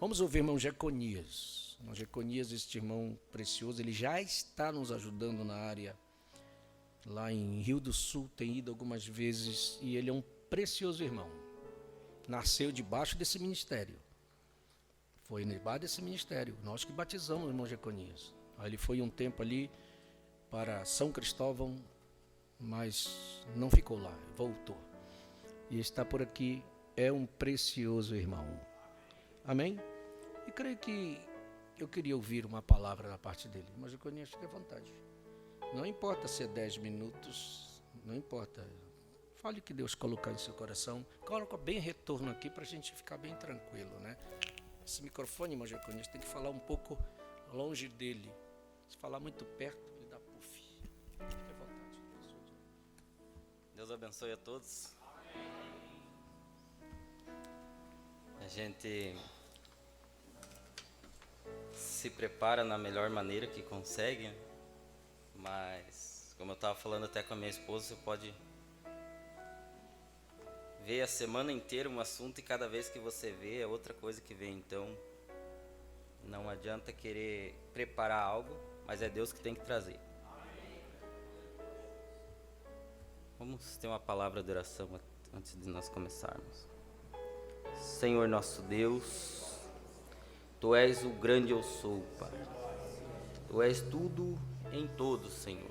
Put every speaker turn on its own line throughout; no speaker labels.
Vamos ouvir o irmão Jeconias. Irmão Jeconias, este irmão precioso, ele já está nos ajudando na área lá em Rio do Sul, tem ido algumas vezes e ele é um precioso irmão. Nasceu debaixo desse ministério. Foi debaixo desse ministério. Nós que batizamos o irmão Jeconias. Aí ele foi um tempo ali para São Cristóvão, mas não ficou lá, voltou. E está por aqui, é um precioso irmão. Amém? E creio que eu queria ouvir uma palavra da parte dele, mas eu conheço, fique à vontade. Não importa se é 10 minutos, não importa. Fale o que Deus colocar em seu coração. Coloca bem retorno aqui para a gente ficar bem tranquilo, né? Esse microfone, irmão Jeconias, tem que falar um pouco longe dele. Se falar muito perto, ele dá puff. Fique à vontade.
Deus abençoe a todos. A gente se prepara na melhor maneira que consegue, mas como eu estava falando até com a minha esposa, você pode ver a semana inteira um assunto e cada vez que você vê é outra coisa que vem. Então não adianta querer preparar algo, mas é Deus que tem que trazer. Vamos ter uma palavra de oração antes de nós começarmos. Senhor nosso Deus, Tu és o grande eu sou, Pai. Tu és tudo em todos, Senhor.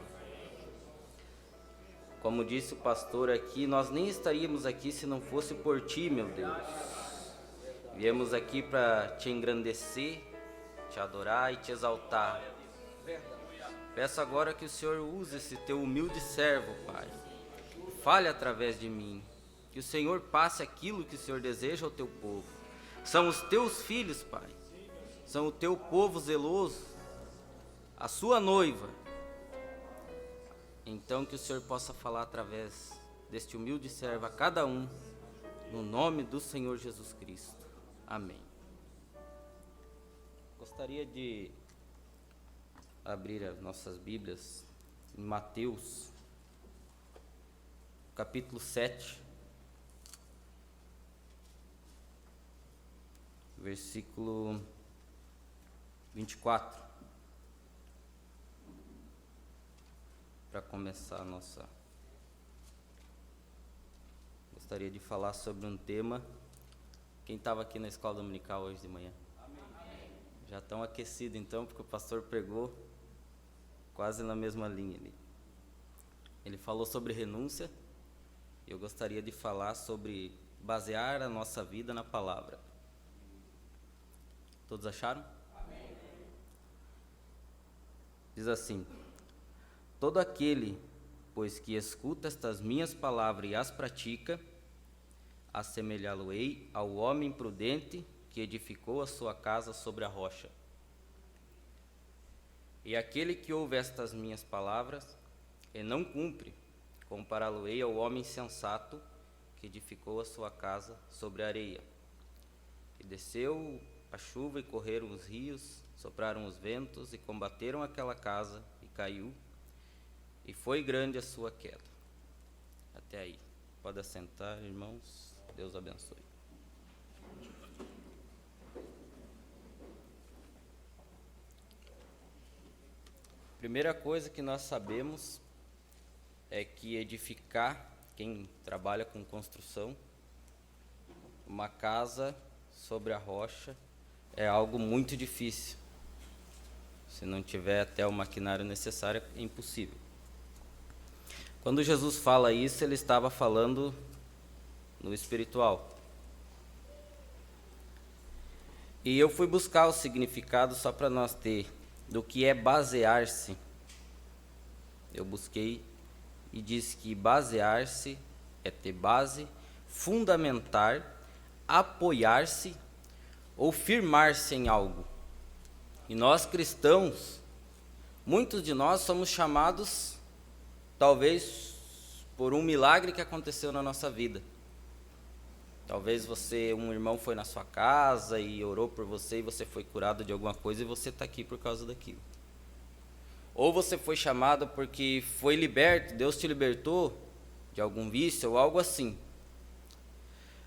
Como disse o pastor aqui, nós nem estaríamos aqui se não fosse por Ti, meu Deus. Viemos aqui para Te engrandecer, Te adorar e Te exaltar. Peço agora que o Senhor use esse Teu humilde servo, Pai. Fale através de mim. Que o Senhor passe aquilo que o Senhor deseja ao Teu povo. São os Teus filhos, Pai. São o Teu povo zeloso, a Sua noiva. Então que o Senhor possa falar através deste humilde servo a cada um, no nome do Senhor Jesus Cristo. Amém. Gostaria de abrir as nossas Bíblias em Mateus, capítulo 7, versículo 24. Para começar a nossa... Gostaria de falar sobre um tema. Quem estava aqui na escola dominical hoje de manhã? Amém. Já estão aquecidos então, porque o pastor pregou quase na mesma linha ali. Ele falou sobre renúncia. Eu gostaria de falar sobre basear a nossa vida na palavra. Todos acharam? Amém. Diz assim: todo aquele, pois que escuta estas minhas palavras e as pratica, assemelhá-lo-ei ao homem prudente que edificou a sua casa sobre a rocha. E aquele que ouve estas minhas palavras e não cumpre, compará-lo-ei ao homem sensato que edificou a sua casa sobre a areia. E desceu a chuva e correram os rios, sopraram os ventos e combateram aquela casa e caiu, e foi grande a sua queda. Até aí. Pode assentar, irmãos. Deus abençoe. Primeira coisa que nós sabemos é que edificar, quem trabalha com construção, uma casa sobre a rocha é algo muito difícil. Se não tiver até o maquinário necessário, é impossível. Quando Jesus fala isso, ele estava falando no espiritual. E eu fui buscar o significado só para nós ter do que é basear-se. Eu busquei e disse que basear-se é ter base, fundamentar, apoiar-se ou firmar-se em algo. E nós cristãos, muitos de nós somos chamados, talvez por um milagre que aconteceu na nossa vida. Talvez um irmão foi na sua casa e orou por você e você foi curado de alguma coisa e você está aqui por causa daquilo. Ou você foi chamado porque foi liberto, Deus te libertou de algum vício ou algo assim.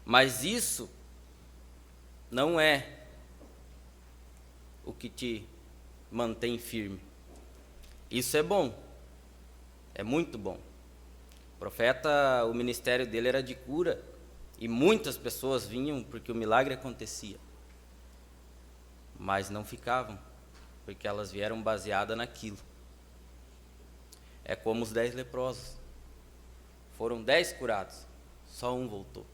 Mas isso não é o que te mantém firme. Isso é bom, é muito bom. O profeta, o ministério dele era de cura, e muitas pessoas vinham porque o milagre acontecia. Mas não ficavam, porque elas vieram baseadas naquilo. É como os 10 leprosos. Foram 10 curados, só um voltou.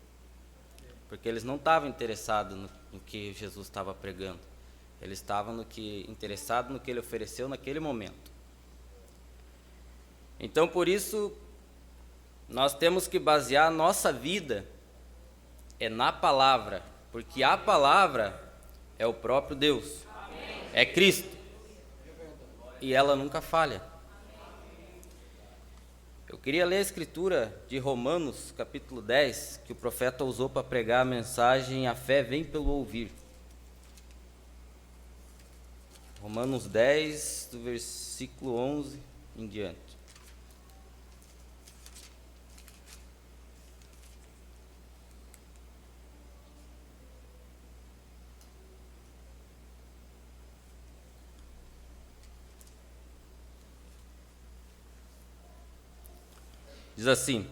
Porque eles não estavam interessados no que Jesus estava pregando. Eles estavam interessados no que ele ofereceu naquele momento. Então, por isso, nós temos que basear a nossa vida na palavra, porque a palavra é o próprio Deus, é Cristo, e ela nunca falha. Eu queria ler a escritura de Romanos, capítulo 10, que o profeta usou para pregar a mensagem "A fé vem pelo ouvir". Romanos 10, do versículo 11 em diante. Diz assim: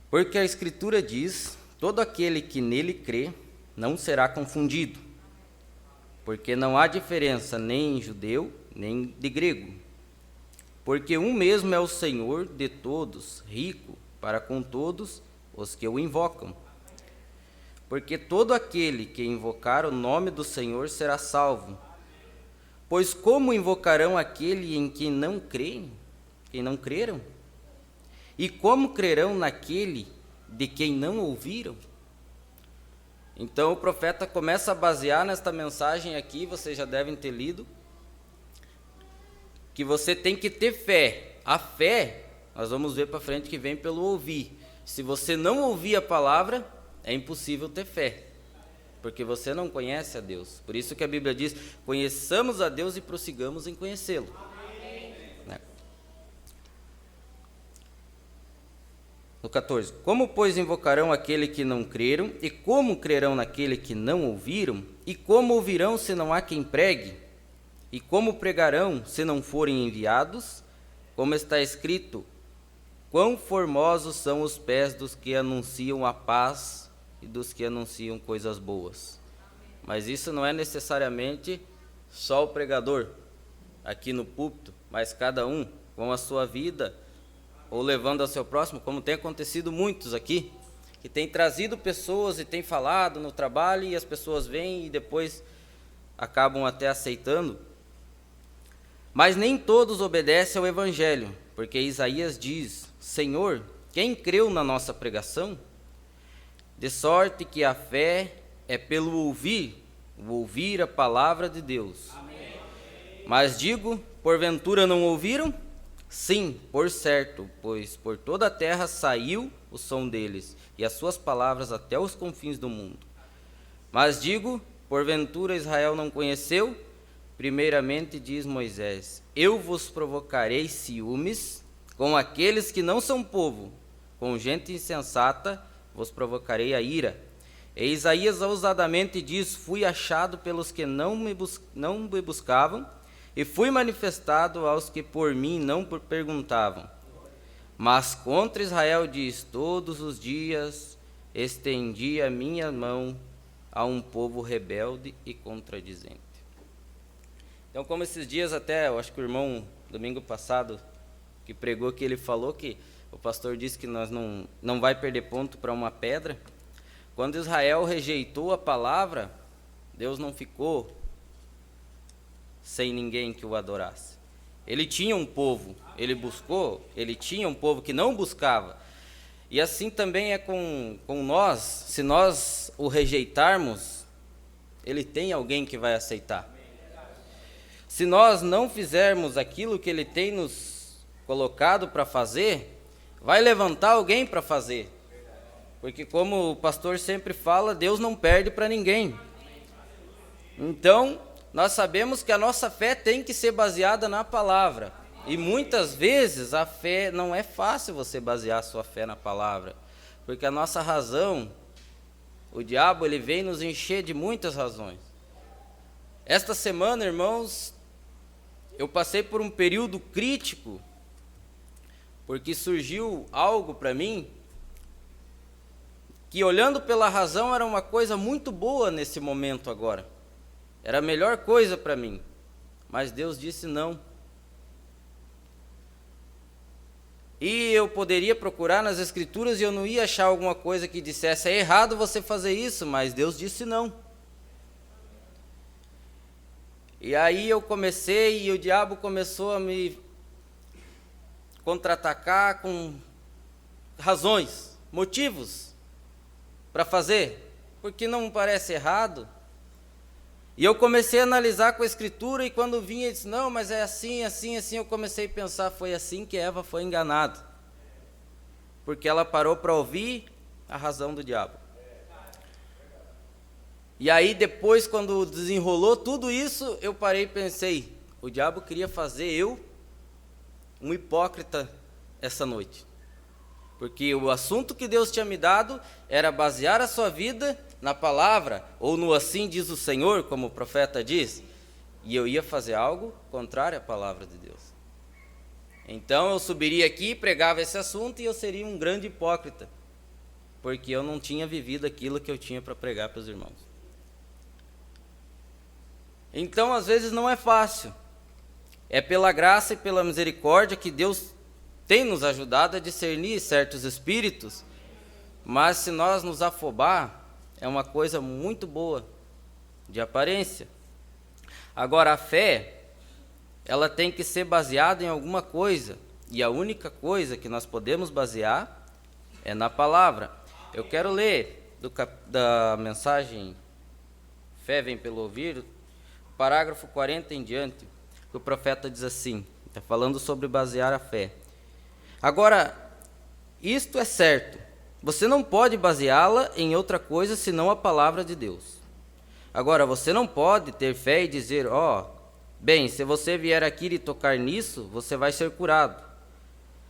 porque a Escritura diz, todo aquele que nele crê não será confundido, porque não há diferença nem em judeu, nem de grego, porque um mesmo é o Senhor de todos, rico para com todos os que o invocam. Porque todo aquele que invocar o nome do Senhor será salvo. Pois como invocarão aquele em quem não creem, quem não creram? E como crerão naquele de quem não ouviram? Então o profeta começa a basear nesta mensagem aqui, vocês já devem ter lido, que você tem que ter fé. A fé, nós vamos ver para frente, que vem pelo ouvir. Se você não ouvir a palavra, é impossível ter fé, porque você não conhece a Deus. Por isso que a Bíblia diz, conheçamos a Deus e prossigamos em conhecê-lo. No 14, como, pois, invocarão aquele que não creram? E como crerão naquele que não ouviram? E como ouvirão se não há quem pregue? E como pregarão se não forem enviados? Como está escrito, quão formosos são os pés dos que anunciam a paz e dos que anunciam coisas boas. Mas isso não é necessariamente só o pregador aqui no púlpito, mas cada um com a sua vida, ou levando ao seu próximo, como tem acontecido muitos aqui, que tem trazido pessoas e tem falado no trabalho, e as pessoas vêm e depois acabam até aceitando. Mas nem todos obedecem ao Evangelho, porque Isaías diz, Senhor, quem creu na nossa pregação? De sorte que a fé é pelo ouvir, o ouvir a palavra de Deus. Amém. Mas digo, porventura não ouviram? Sim, por certo, pois por toda a terra saiu o som deles, e as suas palavras até os confins do mundo. Mas digo, porventura Israel não conheceu? Primeiramente diz Moisés, eu vos provocarei ciúmes com aqueles que não são povo, com gente insensata vos provocarei a ira. E Isaías ousadamente diz, fui achado pelos que não me buscavam, e fui manifestado aos que por mim não perguntavam. Mas contra Israel diz, todos os dias estendi a minha mão a um povo rebelde e contradizente. Então, como esses dias até, eu acho que o irmão, domingo passado, que pregou, que ele falou que o pastor disse que nós não vai perder ponto para uma pedra. Quando Israel rejeitou a palavra, Deus não ficou sem ninguém que o adorasse. Ele tinha um povo, ele buscou, ele tinha um povo que não buscava. E assim também é com nós, se nós o rejeitarmos, ele tem alguém que vai aceitar. Se nós não fizermos aquilo que ele tem nos colocado para fazer, vai levantar alguém para fazer. Porque como o pastor sempre fala, Deus não perde para ninguém. Então, nós sabemos que a nossa fé tem que ser baseada na palavra. E muitas vezes a fé, não é fácil você basear a sua fé na palavra. Porque a nossa razão, o diabo, ele vem nos encher de muitas razões. Esta semana, irmãos, eu passei por um período crítico, porque surgiu algo para mim que, olhando pela razão, era uma coisa muito boa nesse momento agora. Era a melhor coisa para mim. Mas Deus disse não. E eu poderia procurar nas Escrituras e eu não ia achar alguma coisa que dissesse: é errado você fazer isso, mas Deus disse não. E aí eu comecei, e o diabo começou a me contra-atacar com razões, motivos para fazer, porque não me parece errado. E eu comecei a analisar com a Escritura, e quando vinha, eu disse: não, mas é assim, assim, assim. Eu comecei a pensar: foi assim que Eva foi enganada, porque ela parou para ouvir a razão do diabo. E aí depois, quando desenrolou tudo isso, eu parei e pensei: o diabo queria fazer eu um hipócrita essa noite, porque o assunto que Deus tinha me dado era basear a sua vida na palavra, ou no assim diz o Senhor, como o profeta diz, e eu ia fazer algo contrário à palavra de Deus. Então eu subiria aqui, pregava esse assunto, e eu seria um grande hipócrita, porque eu não tinha vivido aquilo que eu tinha para pregar para os irmãos. Então, às vezes não é fácil. É pela graça e pela misericórdia que Deus tem nos ajudado a discernir certos espíritos, mas se nós nos afobar, é uma coisa muito boa, de aparência. Agora, a fé, ela tem que ser baseada em alguma coisa, e a única coisa que nós podemos basear é na palavra. Eu quero ler da mensagem Fé vem pelo ouvir, parágrafo 40 em diante, que o profeta diz assim, está falando sobre basear a fé. Agora, isto é certo, você não pode baseá-la em outra coisa senão a palavra de Deus. Agora, você não pode ter fé e dizer: bem, se você vier aqui e tocar nisso, você vai ser curado.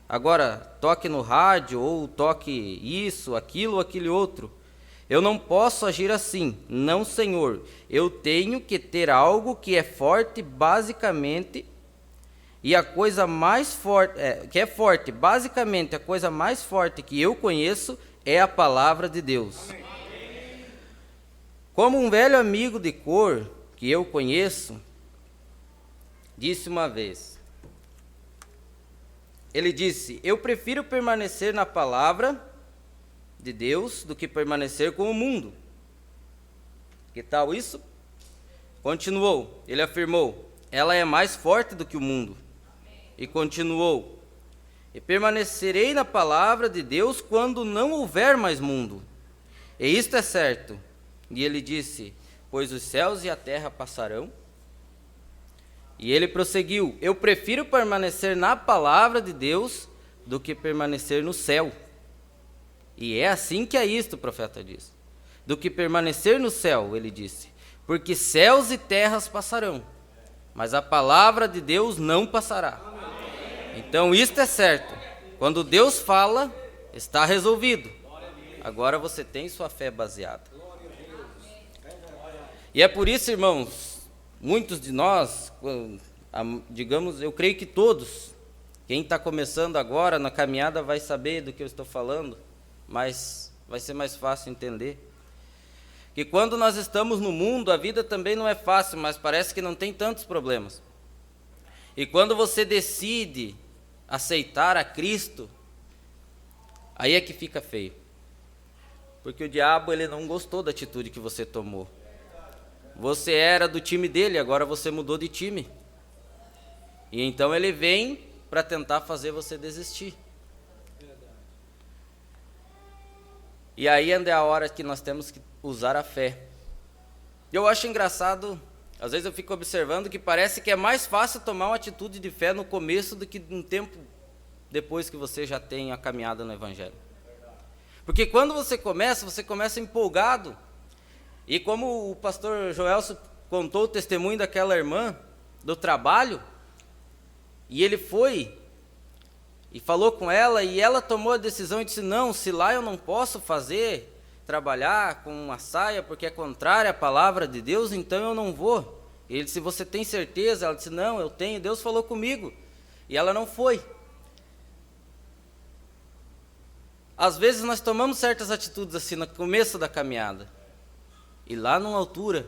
Agora, toque no rádio, ou toque isso, aquilo ou aquele outro. Eu não posso agir assim. Não, Senhor. Eu tenho que ter algo que é forte basicamente, e a coisa mais forte, basicamente a coisa mais forte que eu conheço é a palavra de Deus. Como um velho amigo de cor que eu conheço disse uma vez, ele disse: eu prefiro permanecer na palavra de Deus do que permanecer com o mundo. Que tal isso? Continuou, ele afirmou: ela é mais forte do que o mundo. E continuou: e permanecerei na palavra de Deus quando não houver mais mundo. E isto é certo. E ele disse: pois os céus e a terra passarão. E ele prosseguiu: eu prefiro permanecer na palavra de Deus do que permanecer no céu. E é assim que é isto, o profeta diz. Do que permanecer no céu, ele disse. Porque céus e terras passarão, mas a palavra de Deus não passará. Então isto é certo. Quando Deus fala, está resolvido. Agora você tem sua fé baseada. E é por isso, irmãos, muitos de nós, digamos, eu creio que todos, quem está começando agora na caminhada vai saber do que eu estou falando, mas vai ser mais fácil entender. Que quando nós estamos no mundo, a vida também não é fácil, mas parece que não tem tantos problemas. E quando você decide aceitar a Cristo, aí é que fica feio. Porque o diabo, ele não gostou da atitude que você tomou. Você era do time dele, agora você mudou de time. E então ele vem para tentar fazer você desistir. E aí é a hora que nós temos que usar a fé. Eu acho engraçado, às vezes eu fico observando que parece que é mais fácil tomar uma atitude de fé no começo do que um tempo depois que você já tem a caminhada no Evangelho. Porque quando você começa empolgado. E como o pastor Joelso contou o testemunho daquela irmã do trabalho, e ele foi e falou com ela, e ela tomou a decisão e disse: não, se lá eu não posso trabalhar com uma saia, porque é contrária à palavra de Deus, então eu não vou. Ele disse, você tem certeza? Ela disse, não, eu tenho, Deus falou comigo. E ela não foi. Às vezes nós tomamos certas atitudes assim no começo da caminhada. E lá numa altura,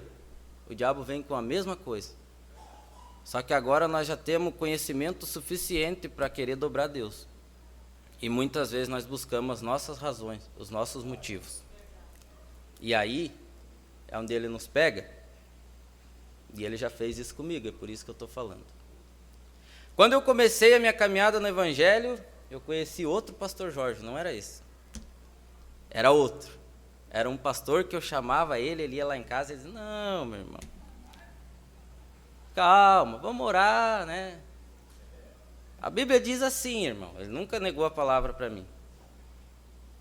o diabo vem com a mesma coisa. Só que agora nós já temos conhecimento suficiente para querer dobrar Deus. E muitas vezes nós buscamos as nossas razões, os nossos motivos. E aí é onde ele nos pega. E ele já fez isso comigo, é por isso que eu estou falando. Quando eu comecei a minha caminhada no Evangelho, eu conheci outro pastor Jorge, não era esse. Era outro. Era um pastor que eu chamava ele ia lá em casa e dizia, não, meu irmão, calma, vamos orar, né? A Bíblia diz assim, irmão, ele nunca negou a palavra para mim.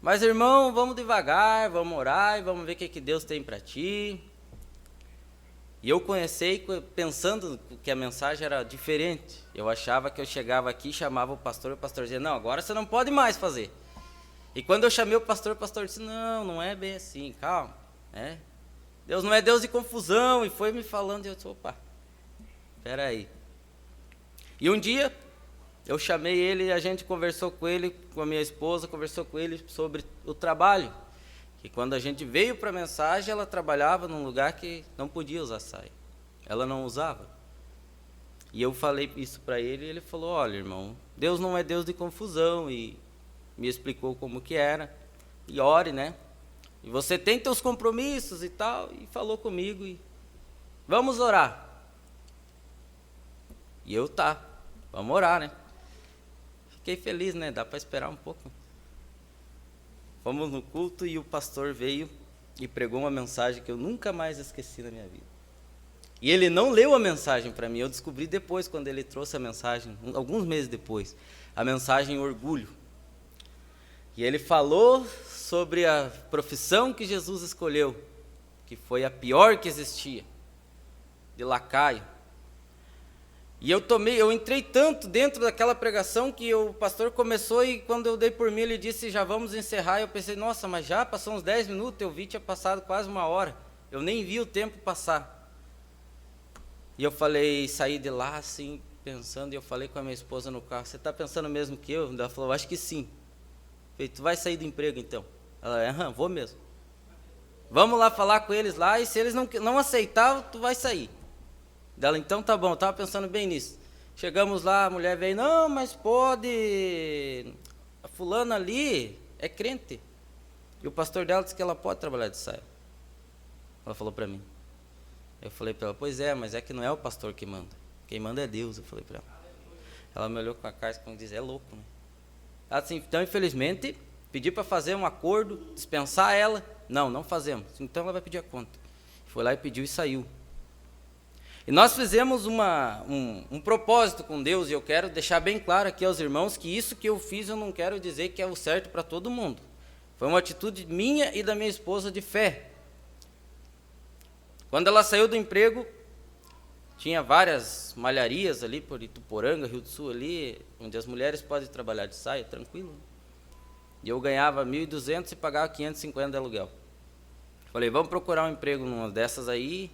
Mas, irmão, vamos devagar, vamos orar e vamos ver o que Deus tem para ti. E eu comecei pensando que a mensagem era diferente. Eu achava que eu chegava aqui, chamava o pastor dizia, não, agora você não pode mais fazer. E quando eu chamei o pastor disse, não, não é bem assim, calma. Né? Deus não é Deus de confusão. E foi me falando, e eu disse, opa, espera aí. E um dia, eu chamei ele, a gente conversou com ele, com a minha esposa, conversou com ele sobre o trabalho. E quando a gente veio para a mensagem, ela trabalhava num lugar que não podia usar saia. Ela não usava. E eu falei isso para ele, e ele falou, olha, irmão, Deus não é Deus de confusão. E me explicou como que era. E ore, né? E você tem teus compromissos e tal. E falou comigo, e vamos orar. E eu, vamos orar, né? Fiquei feliz, né? Dá para esperar um pouco. Fomos no culto e o pastor veio e pregou uma mensagem que eu nunca mais esqueci na minha vida. E ele não leu a mensagem para mim, eu descobri depois, quando ele trouxe a mensagem, alguns meses depois, a mensagem Orgulho. E ele falou sobre a profissão que Jesus escolheu, que foi a pior que existia, de lacaio. E eu entrei tanto dentro daquela pregação que o pastor começou e quando eu dei por mim, ele disse, já vamos encerrar. Eu pensei, nossa, mas já passou uns 10 minutos, eu vi, tinha passado quase 1 hora. Eu nem vi o tempo passar. E eu falei, saí de lá assim, pensando, e eu falei com a minha esposa no carro, você está pensando mesmo que eu? Ela falou, acho que sim. Eu falei, tu vai sair do emprego então? Ela, vou mesmo. Vamos lá falar com eles lá, e se eles não aceitar, tu vai sair. Dela, então tá bom, eu estava pensando bem nisso. Chegamos lá, a mulher veio, não, mas pode, a fulana ali é crente. E o pastor dela disse que ela pode trabalhar de saia. Ela falou para mim. Eu falei para ela, pois é, mas é que não é o pastor que manda. Quem manda é Deus, eu falei para ela. Ela me olhou com a cara como diz, é louco, né? Ela disse, então, infelizmente, pedi para fazer um acordo, dispensar ela. Não fazemos. Então ela vai pedir a conta. Foi lá e pediu e saiu. E nós fizemos um propósito com Deus, e eu quero deixar bem claro aqui aos irmãos que isso que eu fiz, eu não quero dizer que é o certo para todo mundo. Foi uma atitude minha e da minha esposa de fé. Quando ela saiu do emprego, tinha várias malharias ali por Ituporanga, Rio do Sul, ali, onde as mulheres podem trabalhar de saia, tranquilo. E eu ganhava 1.200 e pagava 550 de aluguel. Falei, vamos procurar um emprego numa dessas aí.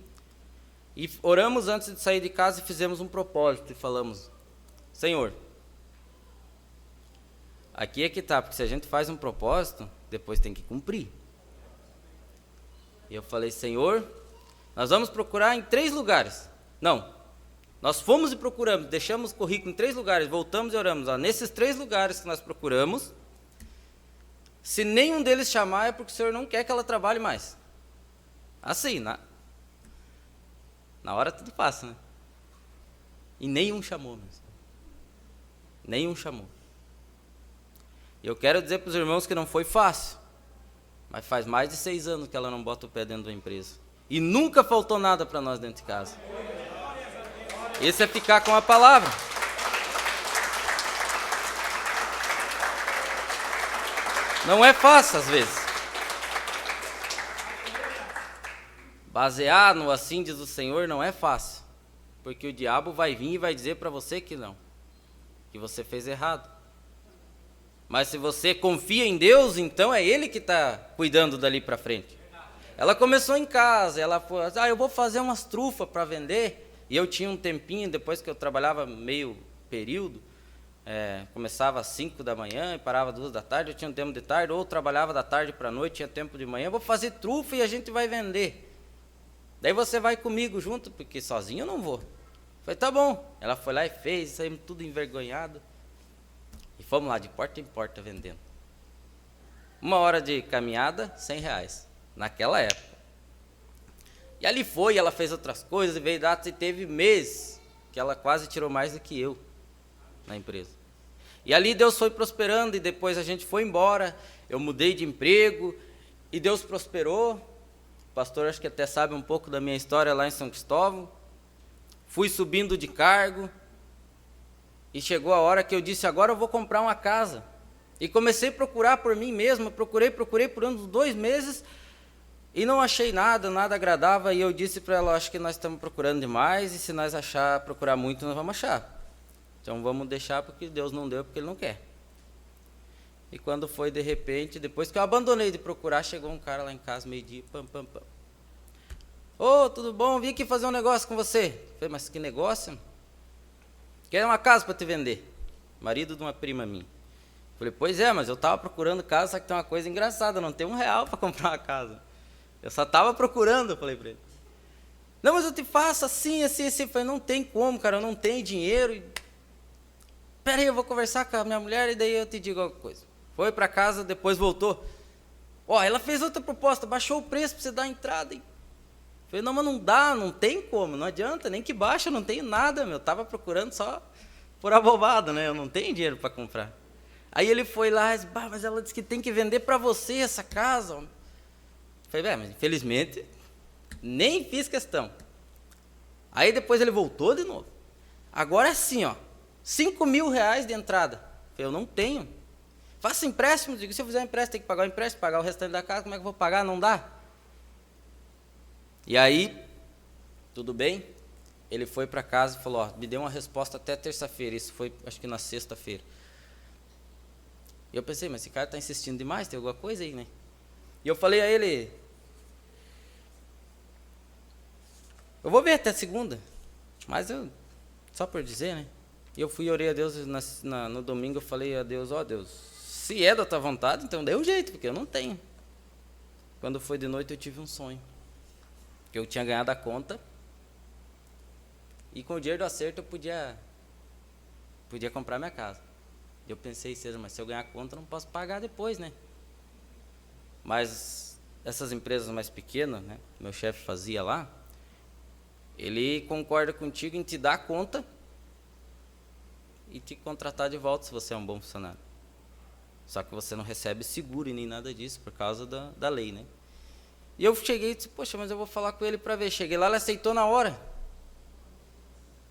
E oramos antes de sair de casa e fizemos um propósito e falamos, Senhor, aqui é que está, porque se a gente faz um propósito, depois tem que cumprir. E eu falei, Senhor, nós vamos procurar em 3 lugares. Não, nós fomos e procuramos, deixamos o currículo em 3 lugares, voltamos e oramos. Nesses 3 lugares que nós procuramos, se nenhum deles chamar, é porque o Senhor não quer que ela trabalhe mais. Assim, na hora tudo passa, né? E nenhum chamou mesmo. Nenhum chamou. E eu quero dizer para os irmãos que não foi fácil. Mas faz mais de 6 anos que ela não bota o pé dentro da empresa. E nunca faltou nada para nós dentro de casa. Esse é ficar com a palavra. Não é fácil às vezes. Basear no assim diz o Senhor não é fácil, porque o diabo vai vir e vai dizer para você que não, que você fez errado. Mas se você confia em Deus, então é Ele que está cuidando dali para frente. Ela começou em casa, ela falou, eu vou fazer umas trufas para vender, E eu tinha um tempinho, depois que eu trabalhava meio período, começava às 5 da manhã e parava às 2 da tarde, eu tinha um tempo de tarde, ou trabalhava da tarde para a noite, tinha tempo de manhã, vou fazer trufa e a gente vai vender. Daí você vai comigo junto, porque sozinho eu não vou. Falei, tá bom. Ela foi lá e fez, saímos tudo envergonhado. E fomos lá, de porta em porta, vendendo. 1 hora de caminhada, R$100, naquela época. E ali foi, ela fez outras coisas, e veio datas, e teve mês que ela quase tirou mais do que eu na empresa. E ali Deus foi prosperando, e depois a gente foi embora, eu mudei de emprego, e Deus prosperou. O pastor acho que até sabe um pouco da minha história lá em São Cristóvão. Fui subindo de cargo, e chegou a hora que eu disse, agora eu vou comprar uma casa. E comecei a procurar por mim mesmo, procurei por uns 2 meses, e não achei nada agradava, e eu disse para ela, acho que nós estamos procurando demais, e se nós procurar muito, nós vamos achar. Então vamos deixar, porque Deus não deu, porque Ele não quer. E quando foi, de repente, depois que eu abandonei de procurar, chegou um cara lá em casa, meio-dia, pam. Ô, tudo bom? Vim aqui fazer um negócio com você. Falei, mas que negócio? Quero uma casa para te vender. Marido de uma prima minha. Falei, pois é, mas eu estava procurando casa, só que tem uma coisa engraçada, não tem R$1 para comprar uma casa. Eu só estava procurando, eu falei para ele. Não, mas eu te faço assim. Eu falei, não tem como, cara, eu não tenho dinheiro. Espera aí, eu vou conversar com a minha mulher e daí eu te digo alguma coisa. Foi para casa, depois voltou. Ela fez outra proposta, baixou o preço para você dar a entrada. Eu falei, não, mas não dá, não tem como, não adianta, nem que baixa, eu não tenho nada, eu estava procurando só por abobado, né? Eu não tenho dinheiro para comprar. Aí ele foi lá e disse, mas ela disse que tem que vender para você essa casa. Eu falei, mas infelizmente, nem fiz questão. Aí depois ele voltou de novo. Agora é assim, R$5.000 de entrada. Eu falei, eu não tenho. Faça empréstimo, digo, se eu fizer um empréstimo, tem que pagar o empréstimo, pagar o restante da casa, como é que eu vou pagar? Não dá. E aí, tudo bem, ele foi para casa e falou, me deu uma resposta até terça-feira, isso foi, acho que na sexta-feira. E eu pensei, mas esse cara está insistindo demais, tem alguma coisa aí, né? E eu falei a ele, eu vou ver até segunda, mas só por dizer, né? E eu fui e orei a Deus no domingo, eu falei a Deus, Deus, se é da tua vontade, então dê um jeito, porque eu não tenho. Quando foi de noite eu tive um sonho, que eu tinha ganhado a conta, e com o dinheiro do acerto eu podia comprar minha casa. Eu pensei, mas se eu ganhar a conta, eu não posso pagar depois, né? Mas essas empresas mais pequenas, né, meu chefe fazia lá, ele concorda contigo em te dar a conta e te contratar de volta se você é um bom funcionário. Só que você não recebe seguro e nem nada disso por causa da lei, né? E eu cheguei e disse, poxa, mas eu vou falar com ele para ver. Cheguei lá, ele aceitou na hora.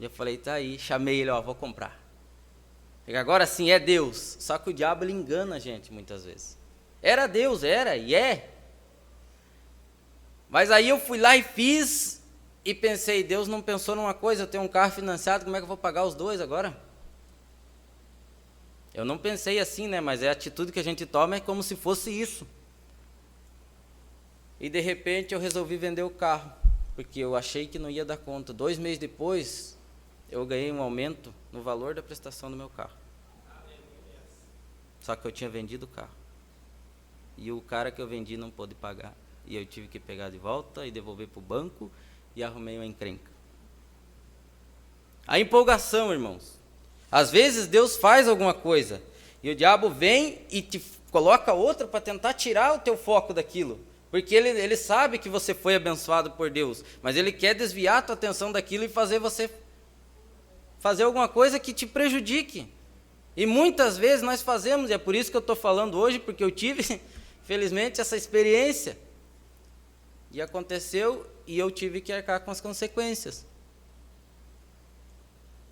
E eu falei, tá aí, chamei ele, vou comprar. Agora sim, é Deus. Só que o diabo, ele engana a gente muitas vezes. Era Deus, era e é. Mas aí eu fui lá e fiz, e pensei, Deus não pensou numa coisa, eu tenho um carro financiado, como é que eu vou pagar os 2 agora? Eu não pensei assim, né, mas a atitude que a gente toma é como se fosse isso. E de repente eu resolvi vender o carro, porque eu achei que não ia dar conta. 2 meses depois, eu ganhei um aumento no valor da prestação do meu carro. Só que eu tinha vendido o carro. E o cara que eu vendi não pôde pagar. E eu tive que pegar de volta e devolver para o banco e arrumei uma encrenca. A empolgação, irmãos. Às vezes Deus faz alguma coisa e o diabo vem e te coloca outra para tentar tirar o teu foco daquilo. Porque ele sabe que você foi abençoado por Deus, mas ele quer desviar a tua atenção daquilo e fazer você fazer alguma coisa que te prejudique. E muitas vezes nós fazemos, e é por isso que eu estou falando hoje, porque eu tive, felizmente, essa experiência. E aconteceu, e eu tive que arcar com as consequências.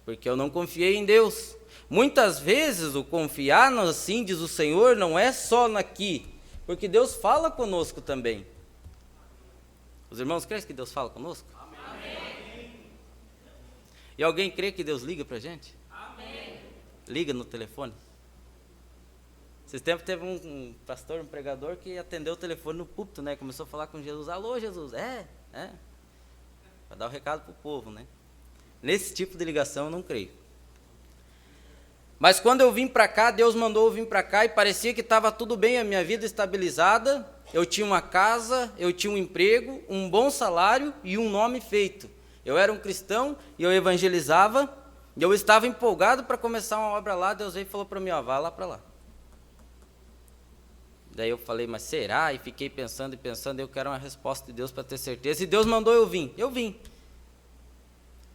Porque eu não confiei em Deus. Muitas vezes o confiar, assim diz o Senhor, não é só aqui, porque Deus fala conosco também. Os irmãos creem que Deus fala conosco? Amém. E alguém crê que Deus liga para a gente? Amém. Liga no telefone. Esses tempos teve um pastor, um pregador que atendeu o telefone no púlpito, né? Começou a falar com Jesus. Alô, Jesus, para dar o recado para o povo, né? Nesse tipo de ligação eu não creio. Mas quando eu vim para cá, Deus mandou eu vir para cá e parecia que estava tudo bem, a minha vida estabilizada. Eu tinha uma casa, eu tinha um emprego, um bom salário e um nome feito. Eu era um cristão e eu evangelizava. E eu estava empolgado para começar uma obra lá. Deus veio e falou para mim, ó, vá lá para lá. Daí eu falei, mas será? E fiquei pensando e pensando, eu quero uma resposta de Deus para ter certeza. E Deus mandou eu vim. Eu vim.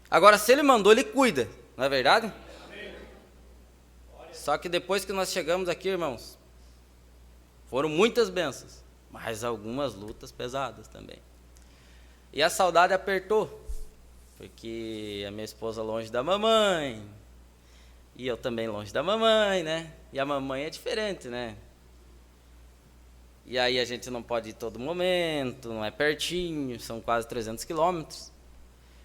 Agora, se Ele mandou, Ele cuida. Não é verdade? Só que depois que nós chegamos aqui, irmãos, foram muitas bênçãos, mas algumas lutas pesadas também. E a saudade apertou, porque a minha esposa longe da mamãe, e eu também longe da mamãe, né? E a mamãe é diferente, né? E aí a gente não pode ir todo momento, não é pertinho, são quase 300 quilômetros.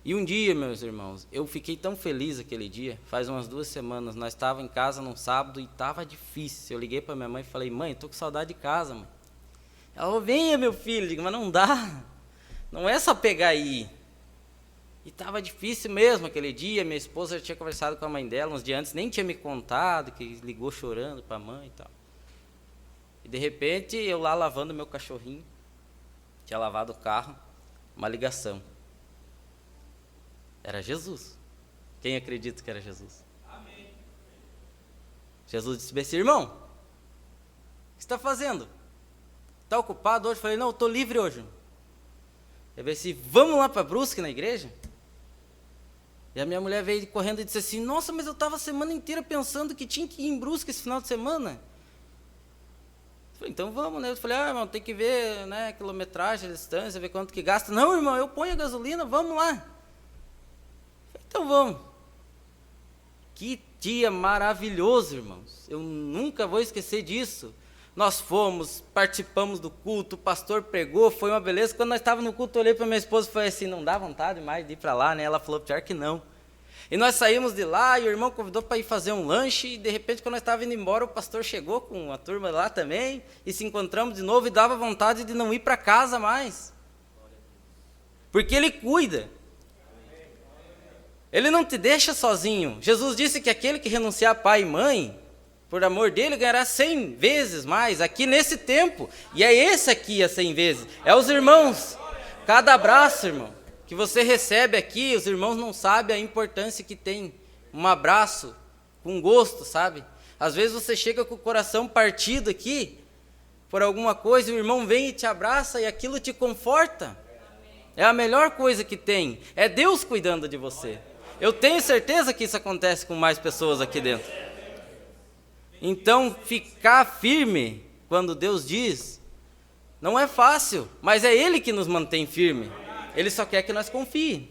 E um dia, meus irmãos, eu fiquei tão feliz aquele dia, faz umas 2 semanas, nós estávamos em casa num sábado e estava difícil. Eu liguei para minha mãe e falei, mãe, estou com saudade de casa, mãe. Ela falou, venha, meu filho. Eu digo, mas não dá, não é só pegar aí. E estava difícil mesmo aquele dia, minha esposa já tinha conversado com a mãe dela uns dias antes, nem tinha me contado, que ligou chorando para a mãe e tal. E de repente, eu lá lavando meu cachorrinho, tinha lavado o carro, uma ligação. Era Jesus. Quem acredita que era Jesus? Amém. Jesus disse bem assim, irmão, o que você está fazendo? Está ocupado hoje? Eu falei, não, eu estou livre hoje. Ele disse, vamos lá para Brusque, na igreja? E a minha mulher veio correndo e disse assim, nossa, mas eu estava a semana inteira pensando que tinha que ir em Brusque esse final de semana. Eu falei, então vamos, né? Eu falei, irmão, tem que ver, né, quilometragem, a distância, ver quanto que gasta. Não, irmão, eu ponho a gasolina, vamos lá. Então vamos. Que dia maravilhoso, irmãos. Eu nunca vou esquecer disso. Nós fomos, participamos do culto, o pastor pregou, foi uma beleza. Quando nós estávamos no culto, eu olhei para minha esposa e falei assim, não dá vontade mais de ir para lá, né? Ela falou, pior que não. E nós saímos de lá, e o irmão convidou para ir fazer um lanche, e de repente, quando nós estávamos indo embora, o pastor chegou com a turma lá também, e se encontramos de novo, e dava vontade de não ir para casa mais. Porque Ele cuida. Ele não te deixa sozinho. Jesus disse que aquele que renunciar a pai e mãe, por amor dele, ganhará 100 vezes mais, aqui nesse tempo. E é esse aqui a 100 vezes. É os irmãos. Cada abraço, irmão, que você recebe aqui, os irmãos não sabem a importância que tem. Um abraço com gosto, sabe? Às vezes você chega com o coração partido aqui, por alguma coisa, e o irmão vem e te abraça, e aquilo te conforta. É a melhor coisa que tem. É Deus cuidando de você. Eu tenho certeza que isso acontece com mais pessoas aqui dentro. Então, ficar firme quando Deus diz, não é fácil, mas é Ele que nos mantém firme. Ele só quer que nós confiem.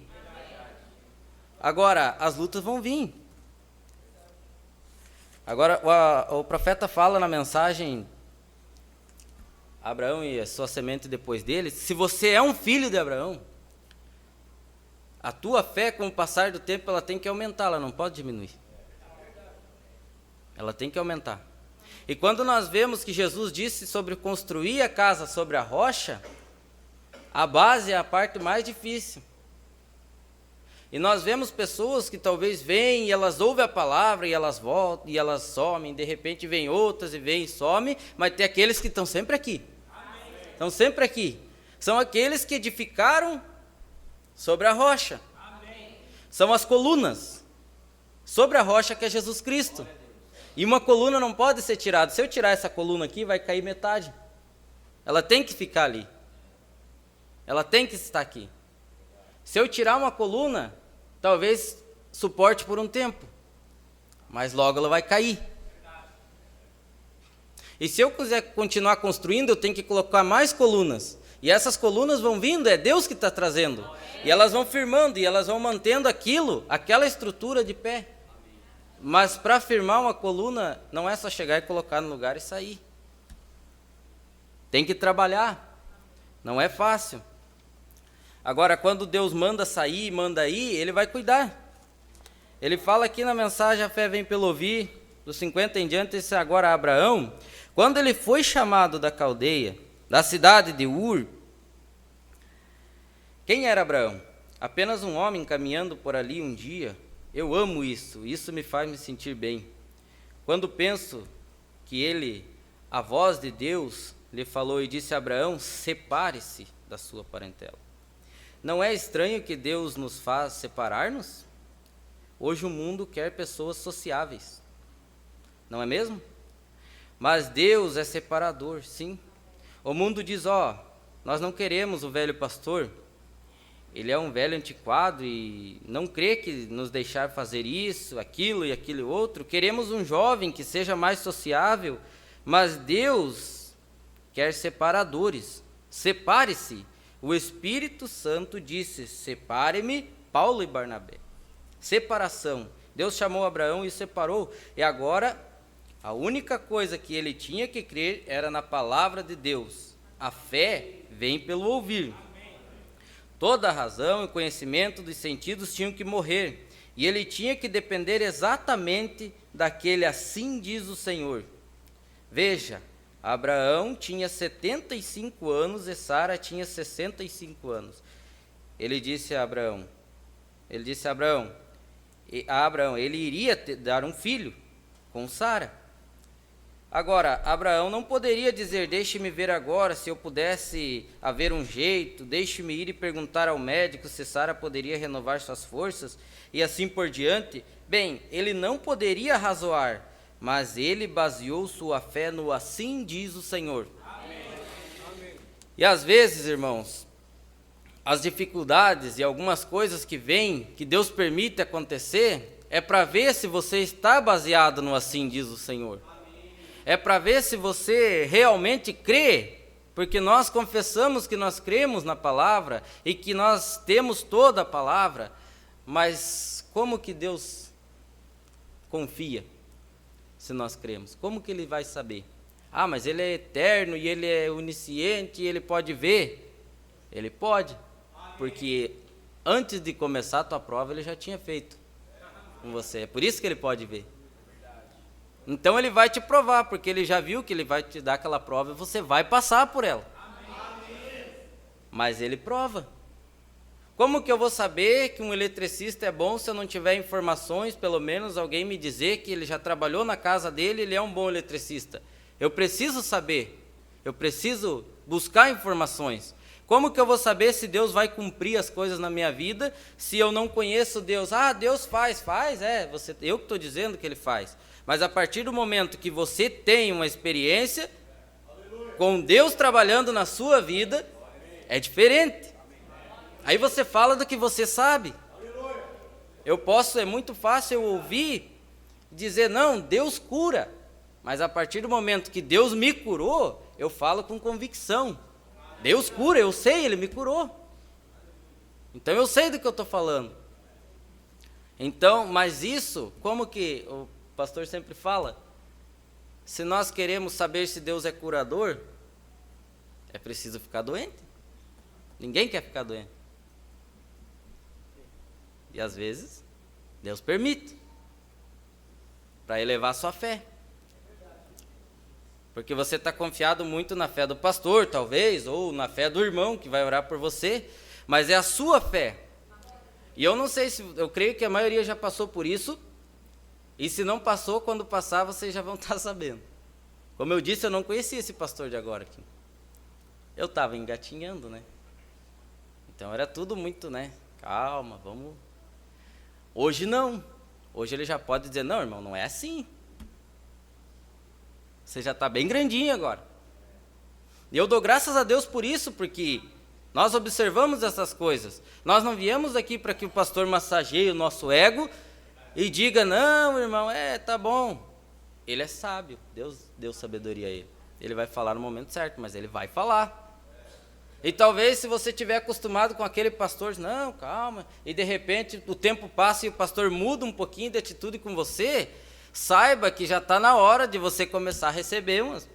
Agora, as lutas vão vir. Agora, o profeta fala na mensagem, Abraão e a sua semente depois dele, se você é um filho de Abraão, a tua fé, com o passar do tempo, ela tem que aumentar, ela não pode diminuir. Ela tem que aumentar. E quando nós vemos que Jesus disse sobre construir a casa sobre a rocha, a base é a parte mais difícil. E nós vemos pessoas que talvez vêm e elas ouvem a palavra e elas voltam e elas somem, de repente vêm outras e vêm e somem, mas tem aqueles que estão sempre aqui. Estão sempre aqui. São aqueles que edificaram sobre a rocha. Amém. São as colunas sobre a rocha que é Jesus Cristo. E uma coluna não pode ser tirada. Se eu tirar essa coluna aqui, vai cair metade. Ela tem que ficar ali. Ela tem que estar aqui. Se eu tirar uma coluna, talvez suporte por um tempo, mas logo ela vai cair. E se eu quiser continuar construindo, eu tenho que colocar mais colunas. E essas colunas vão vindo, é Deus que está trazendo. E elas vão firmando, e elas vão mantendo aquela estrutura de pé. Mas para firmar uma coluna, não é só chegar e colocar no lugar e sair. Tem que trabalhar. Não é fácil. Agora, quando Deus manda sair, manda ir, Ele vai cuidar. Ele fala aqui na mensagem, a fé vem pelo ouvir, dos 50 em diante, esse agora Abraão, quando ele foi chamado da Caldeia, da cidade de Ur. Quem era Abraão? apenas um homem caminhando por ali um dia. Eu amo isso me faz me sentir bem. Quando penso que a voz de Deus, lhe falou e disse a Abraão: separe-se da sua parentela. Não é estranho que Deus nos faz separar-nos? Hoje o mundo quer pessoas sociáveis, não é mesmo? Mas Deus é separador, sim. O mundo diz: nós não queremos o velho pastor, ele é um velho antiquado e não crê que nos deixar fazer isso, aquilo e aquele outro. Queremos um jovem que seja mais sociável, mas Deus quer separadores. Separe-se. O Espírito Santo disse: separe-me, Paulo e Barnabé. Separação. Deus chamou Abraão e separou. E agora, a única coisa que ele tinha que crer era na palavra de Deus. A fé vem pelo ouvir. Toda a razão e conhecimento dos sentidos tinham que morrer. E ele tinha que depender exatamente daquele assim diz o Senhor. Veja, Abraão tinha 75 anos e Sara tinha 65 anos. Ele disse a Abraão, ele iria dar um filho com Sara. Agora, Abraão não poderia dizer: deixe-me ver agora se eu pudesse haver um jeito, deixe-me ir e perguntar ao médico se Sara poderia renovar suas forças, e assim por diante. Bem, ele não poderia razoar, mas ele baseou sua fé no assim diz o Senhor. Amém. E às vezes, irmãos, as dificuldades e algumas coisas que vêm, que Deus permite acontecer, é para ver se você está baseado no assim diz o Senhor. É para ver se você realmente crê, porque nós confessamos que nós cremos na palavra e que nós temos toda a palavra, mas como que Deus confia se nós cremos? Como que Ele vai saber? Mas Ele é eterno e Ele é onisciente e Ele pode ver. Ele pode, porque antes de começar a tua prova Ele já tinha feito com você, é por isso que Ele pode ver. Então Ele vai te provar, porque Ele já viu que Ele vai te dar aquela prova e você vai passar por ela. Amém. Mas Ele prova. Como que eu vou saber que um eletricista é bom se eu não tiver informações, pelo menos alguém me dizer que ele já trabalhou na casa dele, ele é um bom eletricista? Eu preciso saber, eu preciso buscar informações. Como que eu vou saber se Deus vai cumprir as coisas na minha vida, se eu não conheço Deus? Deus faz, eu que estou dizendo que Ele faz. Mas a partir do momento que você tem uma experiência com Deus trabalhando na sua vida, é diferente. Aí você fala do que você sabe. É muito fácil eu ouvir, dizer: não, Deus cura. Mas a partir do momento que Deus me curou, eu falo com convicção. Deus cura, eu sei, Ele me curou. Então eu sei do que eu estou falando. Então, mas isso, como que o pastor sempre fala, se nós queremos saber se Deus é curador, é preciso ficar doente. Ninguém quer ficar doente. E às vezes, Deus permite, para elevar a sua fé. Porque você está confiado muito na fé do pastor, talvez, ou na fé do irmão que vai orar por você, mas é a sua fé. E eu não sei eu creio que a maioria já passou por isso, e se não passou, quando passar, vocês já vão estar sabendo. Como eu disse, eu não conhecia esse pastor de agora aqui. Eu estava engatinhando, né? Então era tudo muito, né? Calma, vamos. Hoje não. Hoje ele já pode dizer: não, irmão, não é assim. Você já está bem grandinho agora. E eu dou graças a Deus por isso, porque nós observamos essas coisas. Nós não viemos aqui para que o pastor massageie o nosso ego e diga: não, irmão, tá bom. Ele é sábio, Deus deu sabedoria a ele. Ele vai falar no momento certo, mas ele vai falar. E talvez se você estiver acostumado com aquele pastor, não, calma, e de repente o tempo passa e o pastor muda um pouquinho de atitude com você, saiba que já está na hora de você começar a receber umas.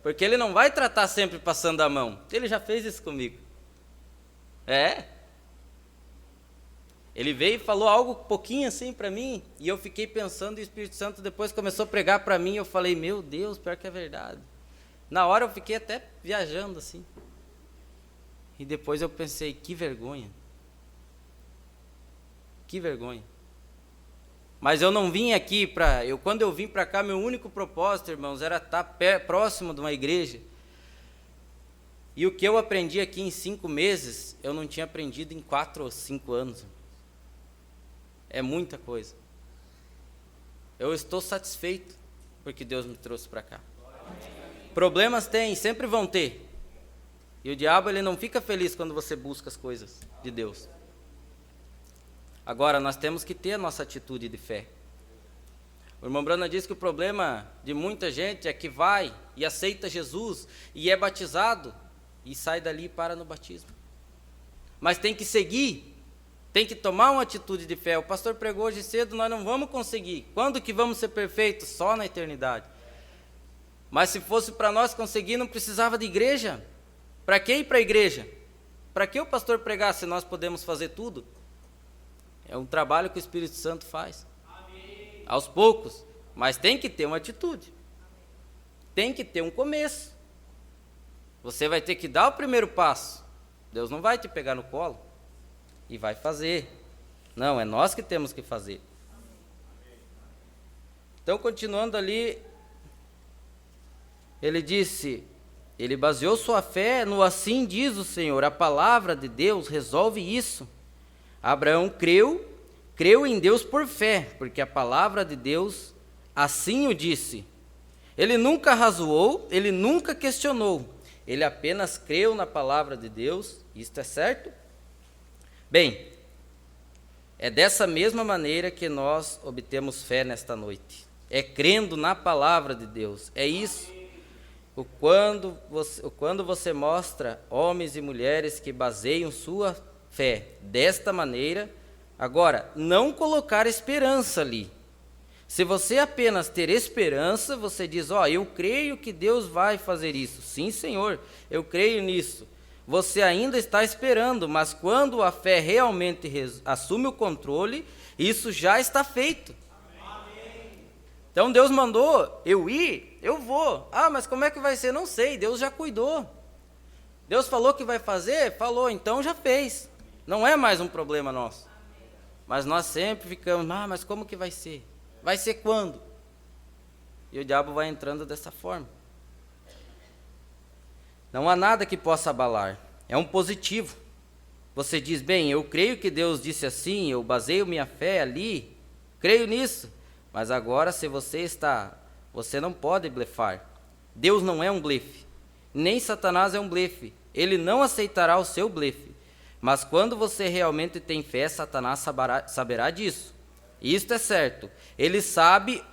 Porque ele não vai tratar sempre passando a mão. Ele já fez isso comigo. Ele veio e falou algo pouquinho assim para mim, e eu fiquei pensando, e o Espírito Santo depois começou a pregar para mim, e eu falei: meu Deus, pior que é verdade. Na hora eu fiquei até viajando assim. E depois eu pensei, que vergonha. Que vergonha. Mas eu não vim aqui para... Quando eu vim para cá, meu único propósito, irmãos, era estar próximo de uma igreja. E o que eu aprendi aqui em 5 meses, eu não tinha aprendido em 4 ou 5 anos. É muita coisa. Eu estou satisfeito porque Deus me trouxe para cá. Problemas tem, sempre vão ter. E o diabo, ele não fica feliz quando você busca as coisas de Deus. Agora, nós temos que ter a nossa atitude de fé. O irmão Brana diz que o problema de muita gente é que vai e aceita Jesus e é batizado e sai dali e para no batismo. Mas tem que seguir, tem que tomar uma atitude de fé. O pastor pregou hoje cedo, nós não vamos conseguir. Quando que vamos ser perfeitos? Só na eternidade. Mas se fosse para nós conseguir, não precisava de igreja. Para que ir para a igreja? Para que o pastor pregar se nós podemos fazer tudo? É um trabalho que o Espírito Santo faz. Amém. Aos poucos. Mas tem que ter uma atitude. Tem que ter um começo. Você vai ter que dar o primeiro passo. Deus não vai te pegar no colo e vai fazer. Não, é nós que temos que fazer. Então, continuando ali, ele disse, ele baseou sua fé no assim diz o Senhor. A palavra de Deus resolve isso. Abraão creu em Deus por fé, porque a palavra de Deus assim o disse. Ele nunca razoou, ele nunca questionou, ele apenas creu na palavra de Deus, isto é certo? Bem, é dessa mesma maneira que nós obtemos fé nesta noite, é crendo na palavra de Deus, é isso. Quando você mostra homens e mulheres que baseiam sua fé desta maneira, agora, não colocar esperança ali. Se você apenas ter esperança, você diz, eu creio que Deus vai fazer isso. Sim, Senhor, eu creio nisso. Você ainda está esperando, mas quando a fé realmente assume o controle, isso já está feito. Amém. Então Deus mandou eu ir, eu vou. Mas como é que vai ser? Não sei, Deus já cuidou. Deus falou que vai fazer? Falou, então já fez. Não é mais um problema nosso. Mas nós sempre ficamos, mas como que vai ser? Vai ser quando? E o diabo vai entrando dessa forma. Não há nada que possa abalar. É um positivo. Você diz, bem, eu creio que Deus disse assim, eu baseio minha fé ali, creio nisso. Mas agora, se você não pode blefar. Deus não é um blefe. Nem Satanás é um blefe. Ele não aceitará o seu blefe. Mas quando você realmente tem fé, Satanás saberá disso. Isto é certo. Ele sabe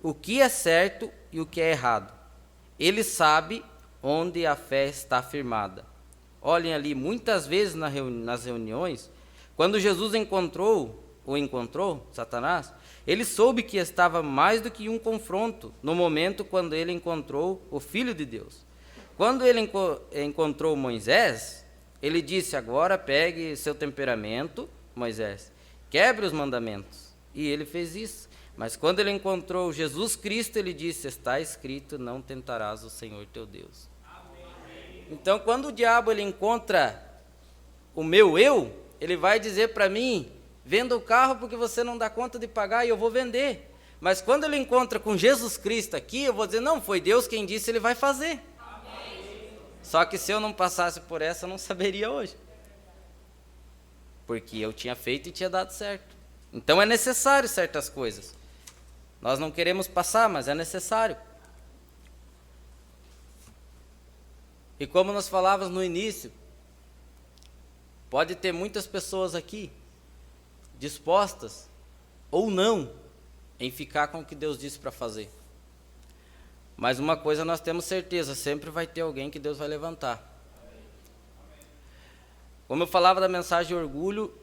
o que é certo e o que é errado. Ele sabe onde a fé está firmada. Olhem ali, muitas vezes nas reuniões, quando Jesus encontrou Satanás, ele soube que estava mais do que um confronto, no momento quando ele encontrou o Filho de Deus. Quando ele encontrou Moisés, ele disse, agora pegue seu temperamento, Moisés, quebre os mandamentos. E ele fez isso. Mas quando ele encontrou Jesus Cristo, ele disse, está escrito, não tentarás o Senhor teu Deus. Amém. Então, quando o diabo ele encontra o meu eu, ele vai dizer para mim, venda o carro porque você não dá conta de pagar e eu vou vender. Mas quando ele encontra com Jesus Cristo aqui, eu vou dizer, não, foi Deus quem disse, ele vai fazer. Só que se eu não passasse por essa, eu não saberia hoje. Porque eu tinha feito e tinha dado certo. Então é necessário certas coisas. Nós não queremos passar, mas é necessário. E como nós falávamos no início, pode ter muitas pessoas aqui dispostas ou não em ficar com o que Deus disse para fazer. Mas uma coisa nós temos certeza, sempre vai ter alguém que Deus vai levantar. Como eu falava da mensagem de orgulho,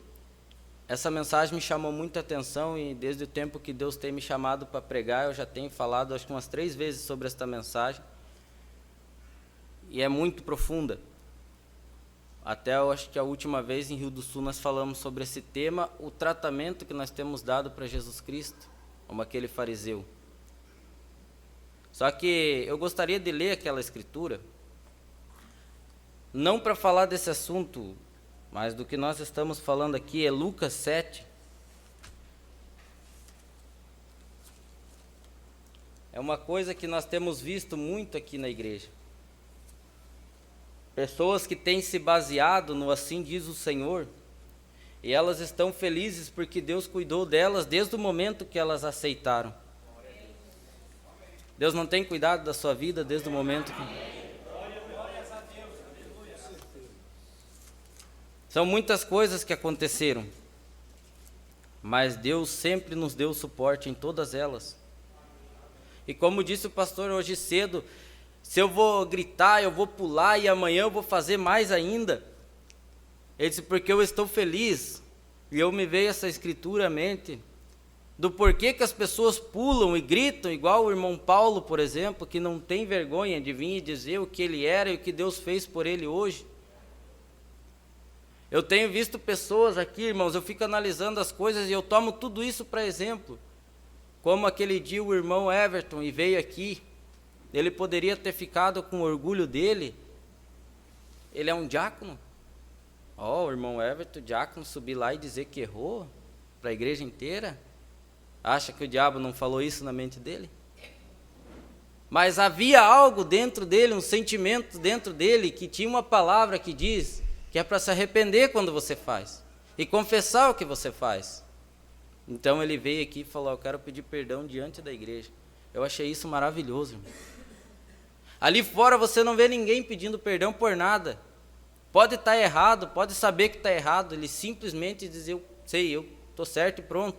essa mensagem me chamou muita atenção e desde o tempo que Deus tem me chamado para pregar, eu já tenho falado acho que umas 3 vezes sobre esta mensagem. E é muito profunda. Até eu acho que a última vez em Rio do Sul nós falamos sobre esse tema, o tratamento que nós temos dado para Jesus Cristo, como aquele fariseu. Só que eu gostaria de ler aquela escritura, não para falar desse assunto, mas do que nós estamos falando aqui, é Lucas 7. É uma coisa que nós temos visto muito aqui na igreja. Pessoas que têm se baseado no assim diz o Senhor, e elas estão felizes porque Deus cuidou delas desde o momento que elas aceitaram. Deus não tem cuidado da sua vida desde o momento que... São muitas coisas que aconteceram, mas Deus sempre nos deu suporte em todas elas. E como disse o pastor hoje cedo, se eu vou gritar, eu vou pular e amanhã eu vou fazer mais ainda. Ele disse, porque eu estou feliz. E eu me veio essa escritura à mente, do porquê que as pessoas pulam e gritam, igual o irmão Paulo, por exemplo, que não tem vergonha de vir e dizer o que ele era e o que Deus fez por ele hoje. Eu tenho visto pessoas aqui, irmãos, eu fico analisando as coisas e eu tomo tudo isso para exemplo. Como aquele dia o irmão Everton e veio aqui, ele poderia ter ficado com orgulho dele. Ele é um diácono. O irmão Everton, diácono, subir lá e dizer que errou para a igreja inteira. Acha que o diabo não falou isso na mente dele? Mas havia algo dentro dele, um sentimento dentro dele, que tinha uma palavra que diz que é para se arrepender quando você faz e confessar o que você faz. Então ele veio aqui e falou, eu quero pedir perdão diante da igreja. Eu achei isso maravilhoso, irmão. Ali fora você não vê ninguém pedindo perdão por nada. Pode estar errado, pode saber que está errado, ele simplesmente diz, eu sei, eu estou certo e pronto.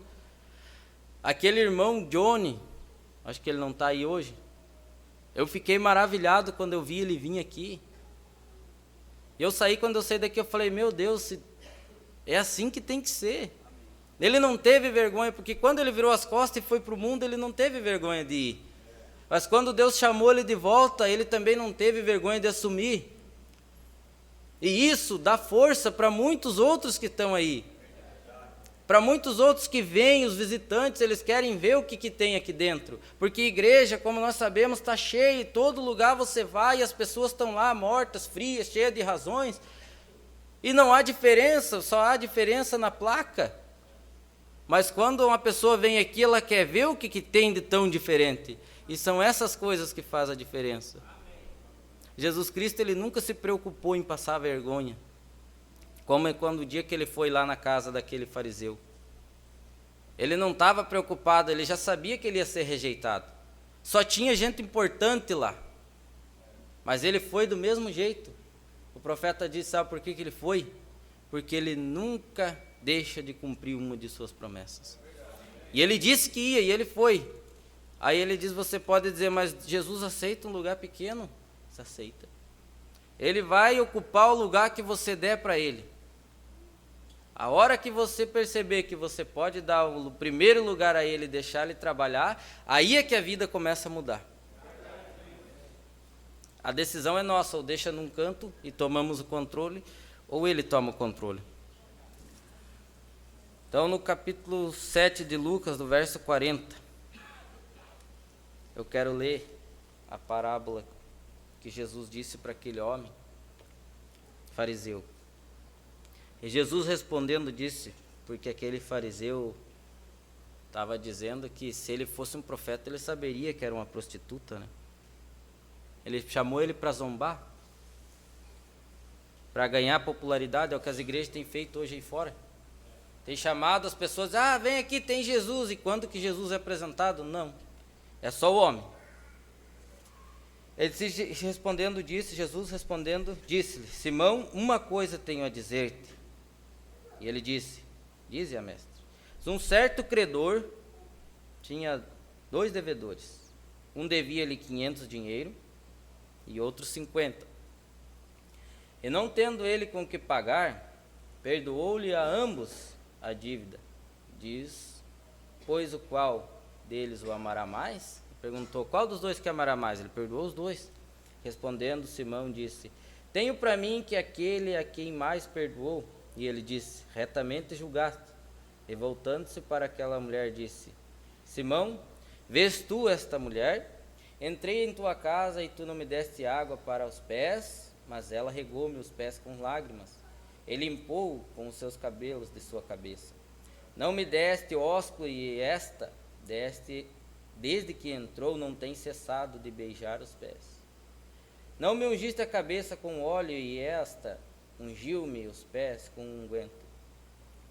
Aquele irmão Johnny, acho que ele não está aí hoje, eu fiquei maravilhado quando eu vi ele vir aqui. Eu saí, quando eu saí daqui, eu falei, meu Deus, é assim que tem que ser. Ele não teve vergonha, porque quando ele virou as costas e foi para o mundo, ele não teve vergonha de ir. Mas quando Deus chamou ele de volta, ele também não teve vergonha de assumir. E isso dá força para muitos outros que estão aí. Para muitos outros que vêm, os visitantes, eles querem ver o que tem aqui dentro. Porque igreja, como nós sabemos, está cheia, e todo lugar você vai e as pessoas estão lá mortas, frias, cheias de razões. E não há diferença, só há diferença na placa. Mas quando uma pessoa vem aqui, ela quer ver o que tem de tão diferente. E são essas coisas que fazem a diferença. Jesus Cristo, ele nunca se preocupou em passar vergonha. Como é quando o dia que ele foi lá na casa daquele fariseu. Ele não estava preocupado, ele já sabia que ele ia ser rejeitado. Só tinha gente importante lá. Mas ele foi do mesmo jeito. O profeta disse, sabe por que ele foi? Porque ele nunca deixa de cumprir uma de suas promessas. E ele disse que ia, e ele foi. Aí ele diz, você pode dizer, mas Jesus aceita um lugar pequeno? Você aceita. Ele vai ocupar o lugar que você der para ele. A hora que você perceber que você pode dar o primeiro lugar a ele, deixar ele trabalhar, aí é que a vida começa a mudar. A decisão é nossa, ou deixa num canto e tomamos o controle, ou ele toma o controle. Então, no capítulo 7 de Lucas, do verso 40, eu quero ler a parábola que Jesus disse para aquele homem, fariseu. E Jesus respondendo disse, porque aquele fariseu estava dizendo que se ele fosse um profeta, ele saberia que era uma prostituta, né? Ele chamou ele para zombar, para ganhar popularidade, é o que as igrejas têm feito hoje aí fora. Tem chamado as pessoas, vem aqui, tem Jesus, e quando que Jesus é apresentado? Não, é só o homem. Jesus respondendo, disse-lhe, Simão, uma coisa tenho a dizer-te. E ele disse, dize a mestre, um certo credor tinha 2 devedores. Um devia-lhe 500 dinheiro e outro 50. E não tendo ele com que pagar, perdoou-lhe a ambos a dívida. Diz, pois o qual deles o amará mais? Perguntou, qual dos 2 que amará mais? Ele perdoou os 2. Respondendo, Simão disse, tenho para mim que aquele a quem mais perdoou. E ele disse, retamente julgaste. E voltando-se para aquela mulher, disse, Simão, vês tu esta mulher? Entrei em tua casa e tu não me deste água para os pés, mas ela regou meus pés com lágrimas, e limpou com os seus cabelos de sua cabeça. Não me deste ósculo, e esta deste, desde que entrou, não tem cessado de beijar os pés. Não me ungiste a cabeça com óleo, e esta ungiu-me os pés com unguento.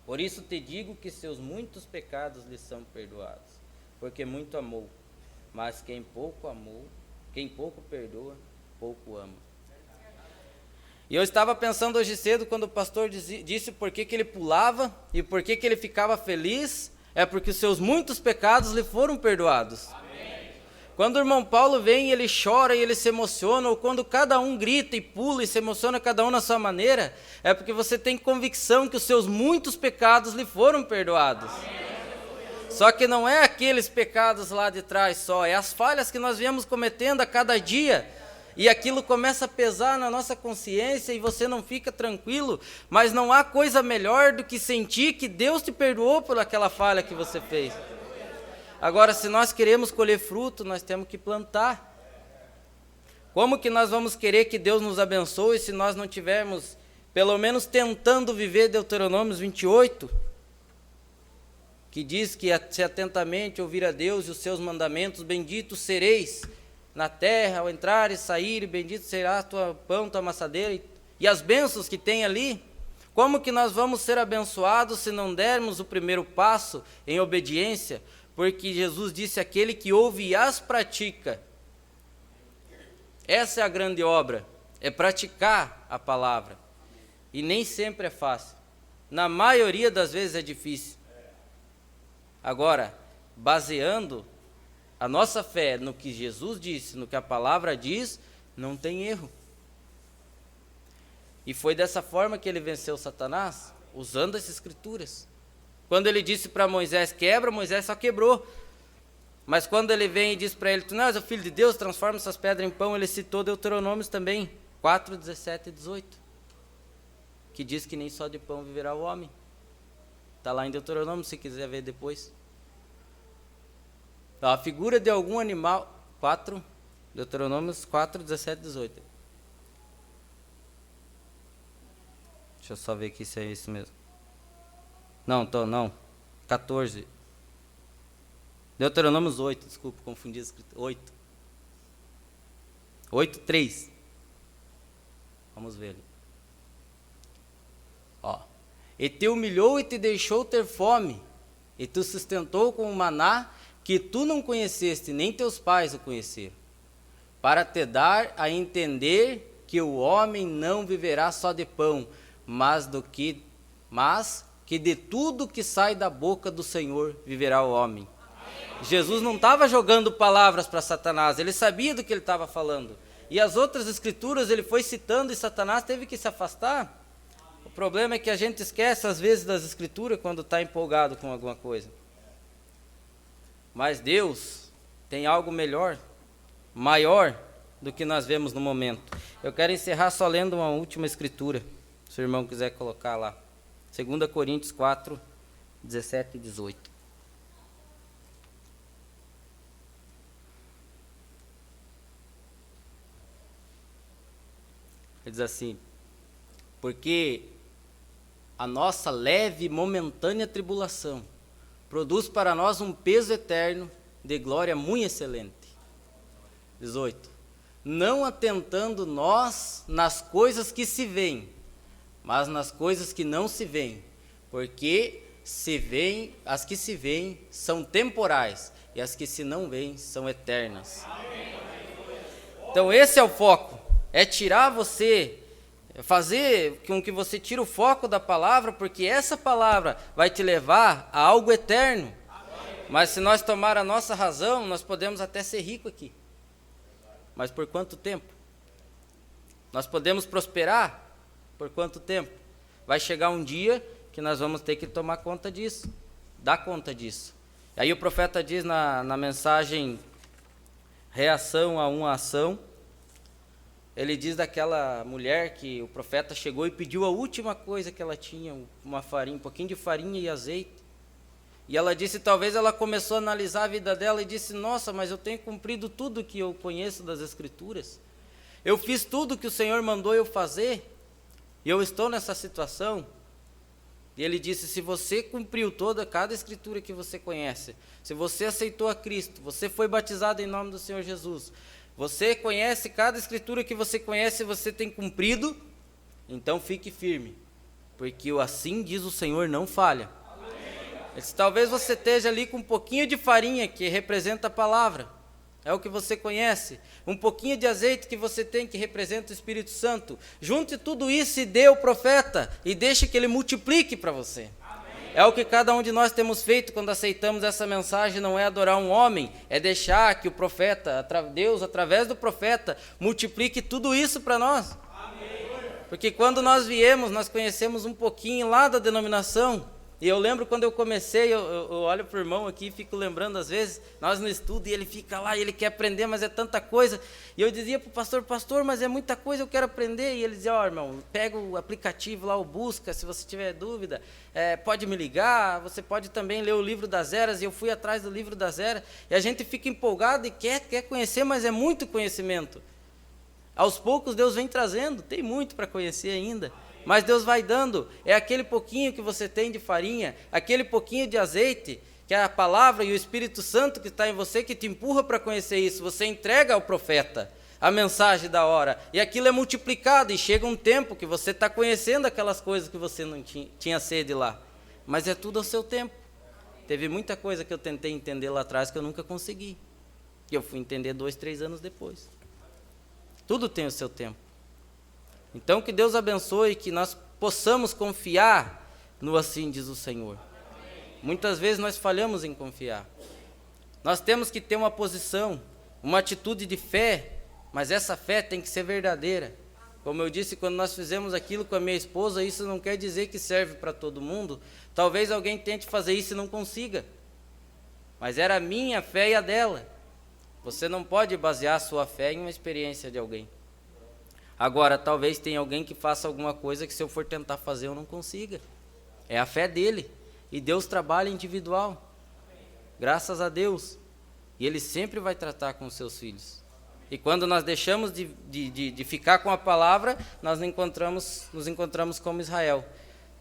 Por isso te digo que seus muitos pecados lhe são perdoados, porque muito amou. Mas quem pouco perdoa, pouco ama. E eu estava pensando hoje cedo, quando o pastor disse por que ele pulava e por que ele ficava feliz, é porque os seus muitos pecados lhe foram perdoados. Amém. Quando o irmão Paulo vem e ele chora e ele se emociona, ou quando cada um grita e pula e se emociona, cada um na sua maneira, é porque você tem convicção que os seus muitos pecados lhe foram perdoados. Amém. Só que não é aqueles pecados lá de trás só, é as falhas que nós viemos cometendo a cada dia, e aquilo começa a pesar na nossa consciência e você não fica tranquilo, mas não há coisa melhor do que sentir que Deus te perdoou por aquela falha que você fez. Agora, se nós queremos colher fruto, nós temos que plantar. Como que nós vamos querer que Deus nos abençoe se nós não tivermos, pelo menos tentando viver Deuteronômio 28, que diz que se atentamente ouvir a Deus e os seus mandamentos, benditos sereis na terra, ao entrar e sair, e bendito será tua pão, tua amassadeira, e as bênçãos que tem ali. Como que nós vamos ser abençoados se não dermos o primeiro passo em obediência? Porque Jesus disse, aquele que ouve e as pratica. Essa é a grande obra, é praticar a palavra. E nem sempre é fácil. Na maioria das vezes é difícil. Agora, baseando a nossa fé no que Jesus disse, no que a palavra diz, não tem erro. E foi dessa forma que ele venceu Satanás, usando as escrituras. Quando ele disse para Moisés, quebra, Moisés só quebrou. Mas quando ele vem e diz para ele, tu não és o filho de Deus, transforma essas pedras em pão, ele citou Deuteronômios também, 4, 17 e 18. Que diz que nem só de pão viverá o homem. Está lá em Deuteronômio, se quiser ver depois. A figura de algum animal, Deuteronômios 4, 17 e 18. Deixa eu só ver aqui se é isso mesmo. Não, 14. Deuteronômios 8, desculpa, confundi a escritura. 8, 3. Vamos ver ali. E te humilhou e te deixou ter fome, e te sustentou com o maná que tu não conheceste, nem teus pais o conheceram, para te dar a entender que o homem não viverá só de pão, mas que de tudo que sai da boca do Senhor viverá o homem. Amém. Jesus não estava jogando palavras para Satanás, ele sabia do que ele estava falando. E as outras escrituras ele foi citando e Satanás teve que se afastar. O problema é que a gente esquece às vezes das escrituras quando está empolgado com alguma coisa. Mas Deus tem algo melhor, maior do que nós vemos no momento. Eu quero encerrar só lendo uma última escritura, se o irmão quiser colocar lá. 2 Coríntios 4, 17 e 18. Ele diz assim, porque a nossa leve e momentânea tribulação produz para nós um peso eterno de glória muito excelente. 18. Não atentando nós nas coisas que se veem, mas nas coisas que não se veem, porque as que se veem são temporais, e as que se não veem são eternas. Então esse é o foco, é tirar você, fazer com que você tire o foco da palavra, porque essa palavra vai te levar a algo eterno. Mas se nós tomar a nossa razão, nós podemos até ser ricos aqui. Mas por quanto tempo? Nós podemos prosperar? Por quanto tempo? Vai chegar um dia que nós vamos ter que tomar conta disso, dar conta disso. Aí o profeta diz na mensagem Reação a uma Ação, ele diz daquela mulher que o profeta chegou e pediu a última coisa que ela tinha, uma farinha, um pouquinho de farinha e azeite. E ela disse, talvez ela começou a analisar a vida dela e disse, nossa, mas eu tenho cumprido tudo que eu conheço das Escrituras. Eu fiz tudo que o Senhor mandou eu fazer, e eu estou nessa situação. E ele disse, se você cumpriu cada escritura que você conhece, se você aceitou a Cristo, você foi batizado em nome do Senhor Jesus, você conhece cada escritura que você conhece, você tem cumprido, então fique firme, porque o assim diz o Senhor não falha. Ele disse, talvez você esteja ali com um pouquinho de farinha, que representa a palavra, é o que você conhece, um pouquinho de azeite que você tem, que representa o Espírito Santo. Junte tudo isso e dê ao profeta, e deixe que ele multiplique para você. Amém. É o que cada um de nós temos feito quando aceitamos essa mensagem, não é adorar um homem, é deixar que o profeta, Deus, através do profeta, multiplique tudo isso para nós. Amém. Porque quando nós viemos, nós conhecemos um pouquinho lá da denominação. E eu lembro quando eu comecei, eu olho para o irmão aqui e fico lembrando às vezes, nós no estudo e ele fica lá e ele quer aprender, mas é tanta coisa. E eu dizia para o pastor, mas é muita coisa, eu quero aprender. E ele dizia, irmão, pega o aplicativo lá, o Busca, se você tiver dúvida, pode me ligar, você pode também ler o livro das eras. E eu fui atrás do livro das eras, e a gente fica empolgado e quer conhecer, mas é muito conhecimento. Aos poucos Deus vem trazendo, tem muito para conhecer ainda. Mas Deus vai dando, é aquele pouquinho que você tem de farinha, aquele pouquinho de azeite, que é a palavra e o Espírito Santo que está em você, que te empurra para conhecer isso. Você entrega ao profeta a mensagem da hora, e aquilo é multiplicado, e chega um tempo que você está conhecendo aquelas coisas que você não tinha sede lá. Mas é tudo ao seu tempo. Teve muita coisa que eu tentei entender lá atrás que eu nunca consegui, que eu fui entender 2, 3 anos depois. Tudo tem o seu tempo. Então, que Deus abençoe, que nós possamos confiar no assim diz o Senhor. Muitas vezes nós falhamos em confiar. Nós temos que ter uma posição, uma atitude de fé, mas essa fé tem que ser verdadeira. Como eu disse, quando nós fizemos aquilo com a minha esposa, isso não quer dizer que serve para todo mundo. Talvez alguém tente fazer isso e não consiga. Mas era a minha fé e a dela. Você não pode basear a sua fé em uma experiência de alguém. Agora, talvez tenha alguém que faça alguma coisa que se eu for tentar fazer eu não consiga. É a fé dele. E Deus trabalha individual. Graças a Deus. E Ele sempre vai tratar com os seus filhos. E quando nós deixamos de ficar com a palavra, nós nos encontramos como Israel,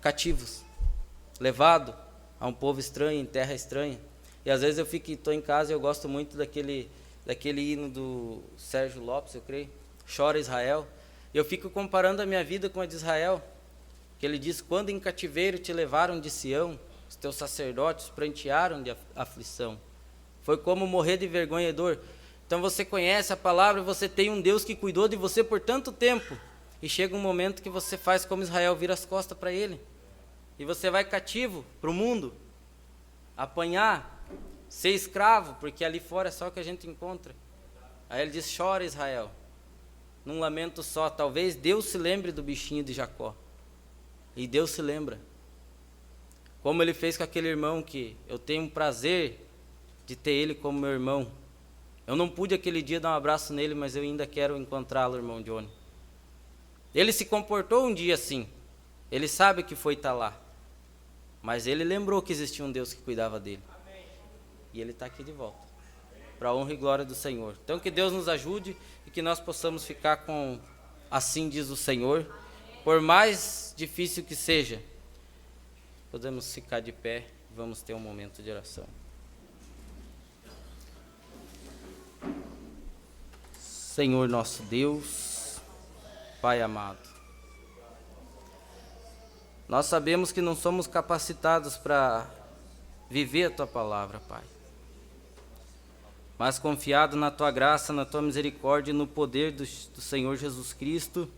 cativos, levado a um povo estranho, em terra estranha. E às vezes estou em casa e eu gosto muito daquele hino do Sérgio Lopes, eu creio, Chora Israel. E eu fico comparando a minha vida com a de Israel, que ele diz, quando em cativeiro te levaram de Sião, os teus sacerdotes prantearam de aflição. Foi como morrer de vergonha e dor. Então você conhece a palavra, você tem um Deus que cuidou de você por tanto tempo, e chega um momento que você faz como Israel, vira as costas para ele, e você vai cativo para o mundo, apanhar, ser escravo, porque ali fora é só o que a gente encontra. Aí ele diz, chora Israel, num lamento só. Talvez Deus se lembre do bichinho de Jacó, e Deus se lembra, como ele fez com aquele irmão que eu tenho um prazer de ter ele como meu irmão. Eu não pude aquele dia dar um abraço nele, mas eu ainda quero encontrá-lo, irmão Johnny. Ele se comportou um dia assim, ele sabe que foi estar lá, mas ele lembrou que existia um Deus que cuidava dele. Amém. E ele está aqui de volta, para a honra e glória do Senhor. Então que Deus nos ajude e que nós possamos ficar com assim diz o Senhor, por mais difícil que seja, podemos ficar de pé e vamos ter um momento de oração. Senhor nosso Deus, Pai amado, nós sabemos que não somos capacitados para viver a Tua palavra, Pai, mas confiado na Tua graça, na Tua misericórdia e no poder do Senhor Jesus Cristo,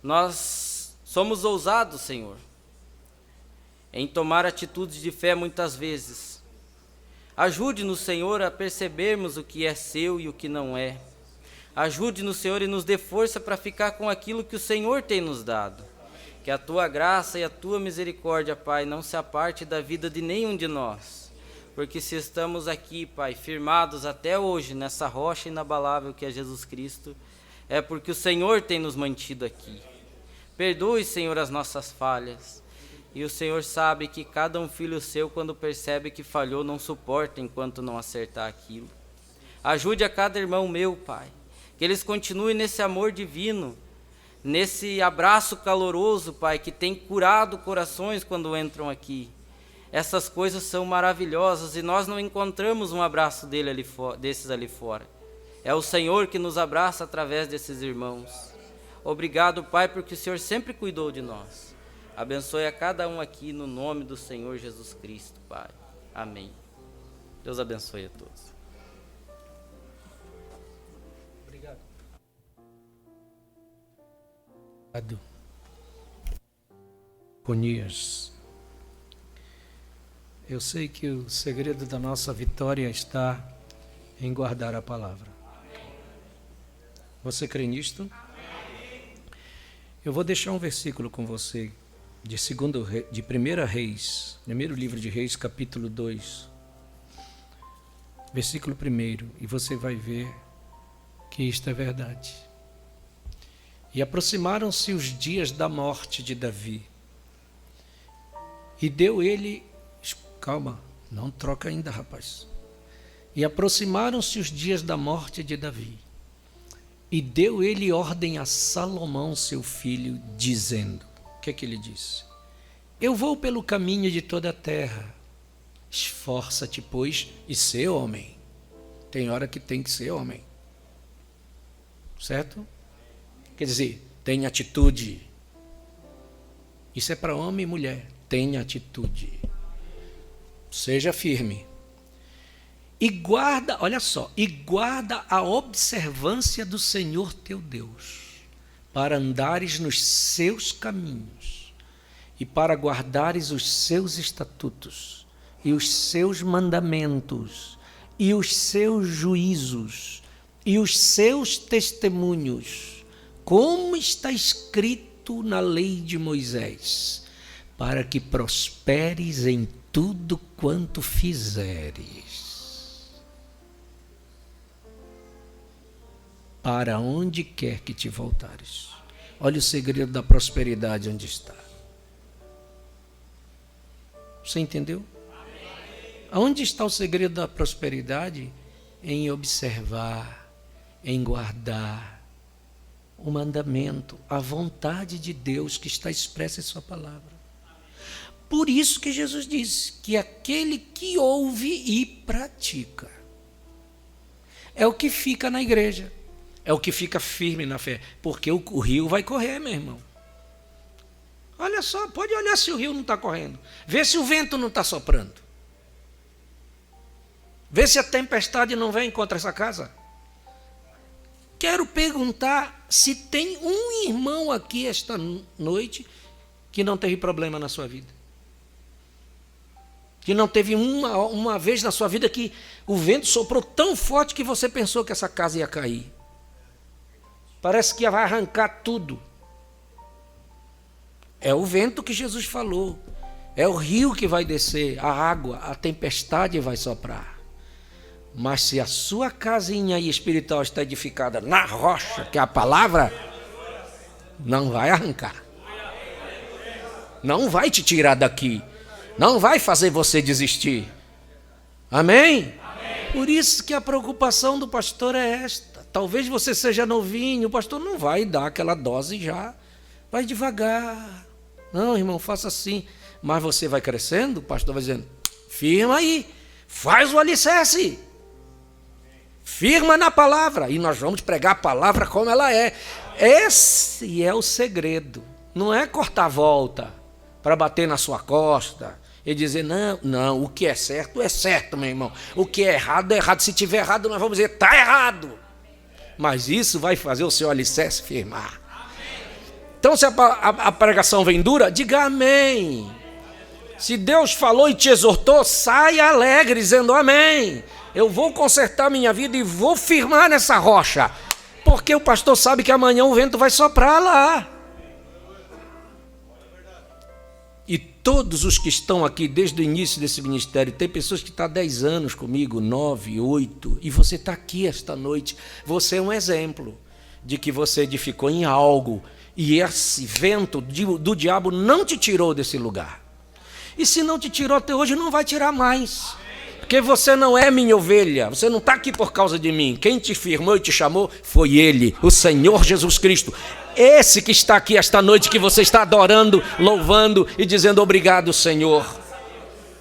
nós somos ousados, Senhor, em tomar atitudes de fé muitas vezes. Ajude-nos, Senhor, a percebermos o que é seu e o que não é. Ajude-nos, Senhor, e nos dê força para ficar com aquilo que o Senhor tem nos dado. Que a Tua graça e a Tua misericórdia, Pai, não se aparte da vida de nenhum de nós. Porque se estamos aqui, Pai, firmados até hoje nessa rocha inabalável que é Jesus Cristo, é porque o Senhor tem nos mantido aqui. Perdoe, Senhor, as nossas falhas. E o Senhor sabe que cada um filho seu, quando percebe que falhou, não suporta enquanto não acertar aquilo. Ajude a cada irmão meu, Pai, Que eles continuem nesse amor divino, nesse abraço caloroso, Pai, que tem curado corações quando entram aqui. Essas coisas são maravilhosas e nós não encontramos um abraço desses ali fora. É o Senhor que nos abraça através desses irmãos. Obrigado, Pai, porque o Senhor sempre cuidou de nós. Abençoe a cada um aqui no nome do Senhor Jesus Cristo, Pai. Amém. Deus abençoe a todos.
Obrigado. Conias, eu sei que o segredo da nossa vitória está em guardar a palavra. Você crê nisto? Eu vou deixar um versículo com você de 1 Reis, primeiro livro de Reis, capítulo 2, versículo 1, e você vai ver que isto é verdade. E aproximaram-se os dias da morte de Davi, e deu ele... Calma, não troca ainda, rapaz. E aproximaram-se os dias da morte de Davi, e deu ele ordem a Salomão, seu filho, dizendo... O que é que ele disse? Eu vou pelo caminho de toda a terra. Esforça-te, pois, e sê homem. Tem hora que tem que ser homem. Certo? Quer dizer, tenha atitude. Isso é para homem e mulher. Tenha atitude. Seja firme. E guarda, olha só, e guarda a observância do Senhor teu Deus, para andares nos seus caminhos, e para guardares os seus estatutos, e os seus mandamentos, e os seus juízos, e os seus testemunhos, como está escrito na lei de Moisés, para que prosperes em tudo quanto fizeres. Para onde quer que te voltares. Olha o segredo da prosperidade onde está. Você entendeu? Aonde está o segredo da prosperidade? Em observar, em guardar o mandamento, a vontade de Deus que está expressa em sua palavra. Por isso que Jesus disse que aquele que ouve e pratica é o que fica na igreja. É o que fica firme na fé, porque o rio vai correr, meu irmão. Olha só, pode olhar se o rio não está correndo. Vê se o vento não está soprando. Vê se a tempestade não vem contra essa casa. Quero perguntar se tem um irmão aqui esta noite que não teve problema na sua vida. Que não teve uma vez na sua vida que o vento soprou tão forte que você pensou que essa casa ia cair. Parece que vai arrancar tudo. É o vento que Jesus falou. É o rio que vai descer, a água, a tempestade vai soprar. Mas se a sua casinha aí espiritual está edificada na rocha, que é a palavra, não vai arrancar. Não vai te tirar daqui. Não vai fazer você desistir. Amém? Por isso que a preocupação do pastor é esta. Talvez você seja novinho, o pastor não vai dar aquela dose já. Vai devagar. Não, irmão, faça assim. Mas você vai crescendo, o pastor vai dizendo, firma aí, faz o alicerce. Firma na palavra. E nós vamos pregar a palavra como ela é. Esse é o segredo. Não é cortar a volta para bater na sua costa e dizer, não, o que é certo, meu irmão. O que é errado, é errado. Se tiver errado, nós vamos dizer, está errado. Mas isso vai fazer o seu alicerce firmar. Então, se a pregação vem dura, diga amém. Se Deus falou e te exortou, saia alegre, dizendo amém. Eu vou consertar minha vida e vou firmar nessa rocha. Porque o pastor sabe que amanhã o vento vai soprar lá. E todos os que estão aqui desde o início desse ministério, tem pessoas que estão há 10 anos comigo, 9, 8, e você está aqui esta noite. Você é um exemplo de que você edificou em algo, e esse vento do diabo não te tirou desse lugar. E se não te tirou até hoje, não vai tirar mais. Porque você não é minha ovelha, você não está aqui por causa de mim. Quem te firmou e te chamou foi Ele, o Senhor Jesus Cristo. Esse que está aqui esta noite, que você está adorando, louvando e dizendo obrigado, Senhor.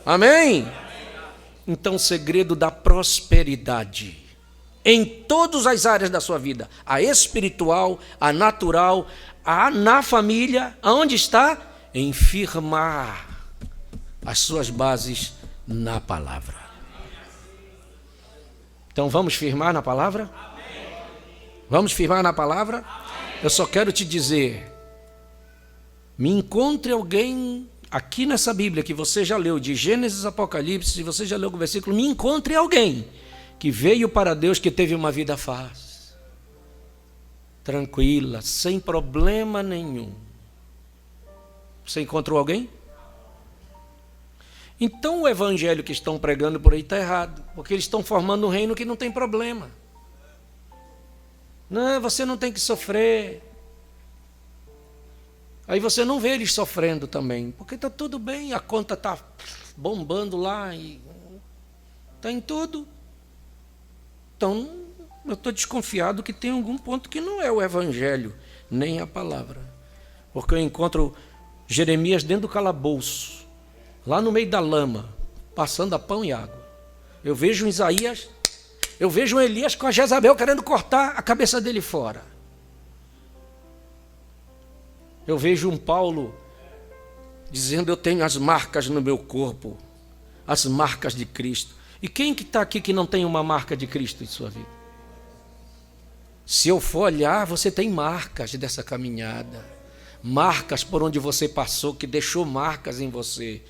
Amém? Então, o segredo da prosperidade em todas as áreas da sua vida, a espiritual, a natural, na família, aonde está? Em firmar as suas bases na palavra. Então vamos firmar na palavra? Vamos firmar na palavra? Eu só quero te dizer, me encontre alguém aqui nessa Bíblia que você já leu, de Gênesis, Apocalipse, se você já leu o versículo, me encontre alguém que veio para Deus, que teve uma vida fácil, tranquila, sem problema nenhum. Você encontrou alguém? Então o evangelho que estão pregando por aí está errado, porque eles estão formando um reino que não tem problema. Não, você não tem que sofrer. Aí você não vê eles sofrendo também, porque está tudo bem, a conta está bombando lá, e está em tudo. Então, eu estou desconfiado que tem algum ponto que não é o evangelho, nem a palavra. Porque eu encontro Jeremias dentro do calabouço, lá no meio da lama, passando a pão e água. Eu vejo Isaías, eu vejo Elias com a Jezabel querendo cortar a cabeça dele fora. Eu vejo um Paulo dizendo, eu tenho as marcas no meu corpo, as marcas de Cristo. E quem que está aqui que não tem uma marca de Cristo em sua vida? Se eu for olhar, você tem marcas dessa caminhada, marcas por onde você passou, que deixou marcas em você,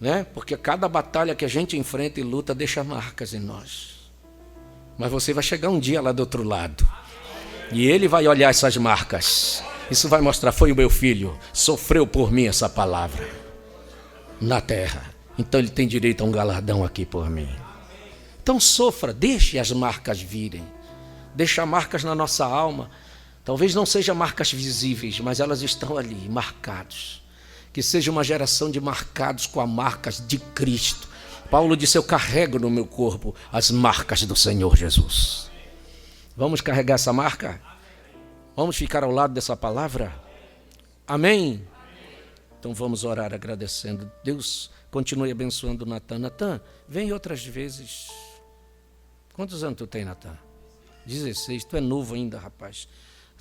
né? Porque cada batalha que a gente enfrenta e luta deixa marcas em nós. Mas você vai chegar um dia lá do outro lado, e Ele vai olhar essas marcas. Isso vai mostrar, foi o meu filho, sofreu por mim essa palavra na terra. Então ele tem direito a um galardão aqui por mim. Então sofra, deixe as marcas virem. Deixa marcas na nossa alma. Talvez não sejam marcas visíveis, mas elas estão ali, marcados. Que seja uma geração de marcados com as marcas de Cristo. Paulo disse, eu carrego no meu corpo as marcas do Senhor Jesus. Vamos carregar essa marca? Vamos ficar ao lado dessa palavra? Amém? Então vamos orar agradecendo. Deus, continue abençoando o Natan. Natan, vem outras vezes. Quantos anos tu tem, Natan? 16. Tu é novo ainda, rapaz.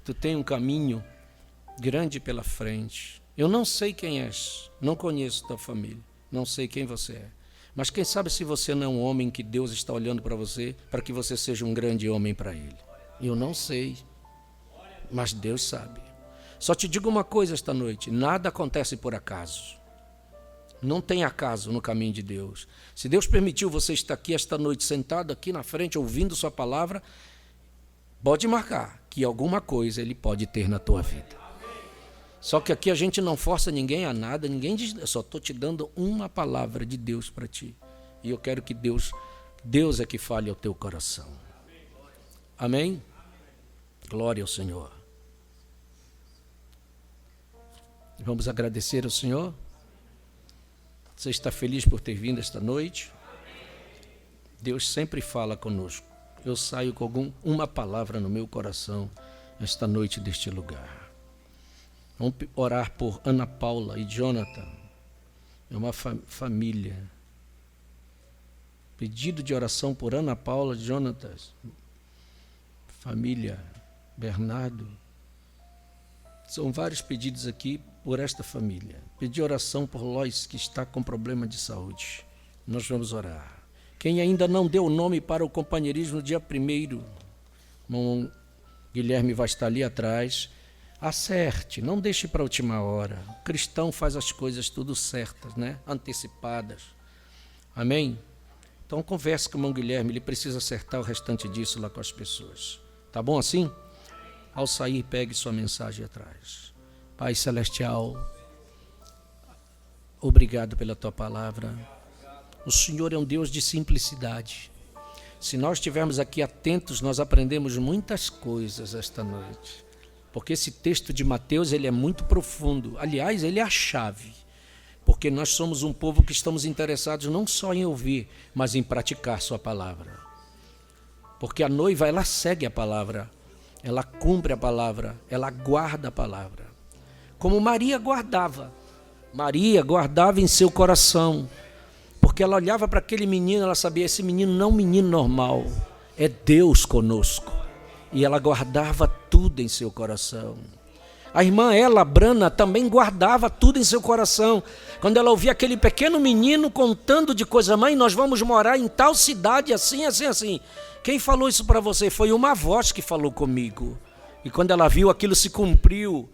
Tu tem um caminho grande pela frente. Eu não sei quem és. Não conheço tua família. Não sei quem você é. Mas quem sabe se você não é um homem que Deus está olhando para você, para que você seja um grande homem para Ele. Eu não sei. Mas Deus sabe. Só te digo uma coisa esta noite, nada acontece por acaso. Não tem acaso no caminho de Deus. Se Deus permitiu você estar aqui esta noite, sentado aqui na frente, ouvindo sua palavra, pode marcar que alguma coisa Ele pode ter na tua vida. Só que aqui a gente não força ninguém a nada, ninguém diz, eu só estou te dando uma palavra de Deus para ti. E eu quero que Deus é que fale ao teu coração. Amém? Glória ao Senhor. Vamos agradecer ao Senhor. Você está feliz por ter vindo esta noite? Deus sempre fala conosco. Eu saio com uma palavra no meu coração esta noite deste lugar. Vamos orar por Ana Paula e Jonathan. É uma família. Pedido de oração por Ana Paula e Jonathan. Família Bernardo. São vários pedidos aqui por esta família. Pedir oração por Lois, que está com problema de saúde. Nós vamos orar. Quem ainda não deu nome para o companheirismo no dia 1º, irmão Guilherme vai estar ali atrás. Acerte, não deixe para a última hora. O cristão faz as coisas tudo certas, né? Antecipadas. Amém? Então converse com o irmão Guilherme, ele precisa acertar o restante disso lá com as pessoas. Tá bom assim? Ao sair, pegue sua mensagem atrás. Pai Celestial, obrigado pela tua palavra. O Senhor é um Deus de simplicidade. Se nós estivermos aqui atentos, nós aprendemos muitas coisas esta noite. Porque esse texto de Mateus, ele é muito profundo. Aliás, ele é a chave. porque nós somos um povo que estamos interessados não só em ouvir, mas em praticar sua palavra. Porque a noiva, ela segue a palavra, ela cumpre a palavra, ela guarda a palavra. Como Maria guardava em seu coração, porque ela olhava para aquele menino, ela sabia, esse menino não é um menino normal, é Deus conosco. E ela guardava tudo em seu coração. A irmã ela, Brana, também guardava tudo em seu coração. Quando ela ouvia aquele pequeno menino contando de coisa, mãe, nós vamos morar em tal cidade, assim, assim, assim. Quem falou isso para você? Foi uma voz que falou comigo. E quando ela viu, aquilo se cumpriu.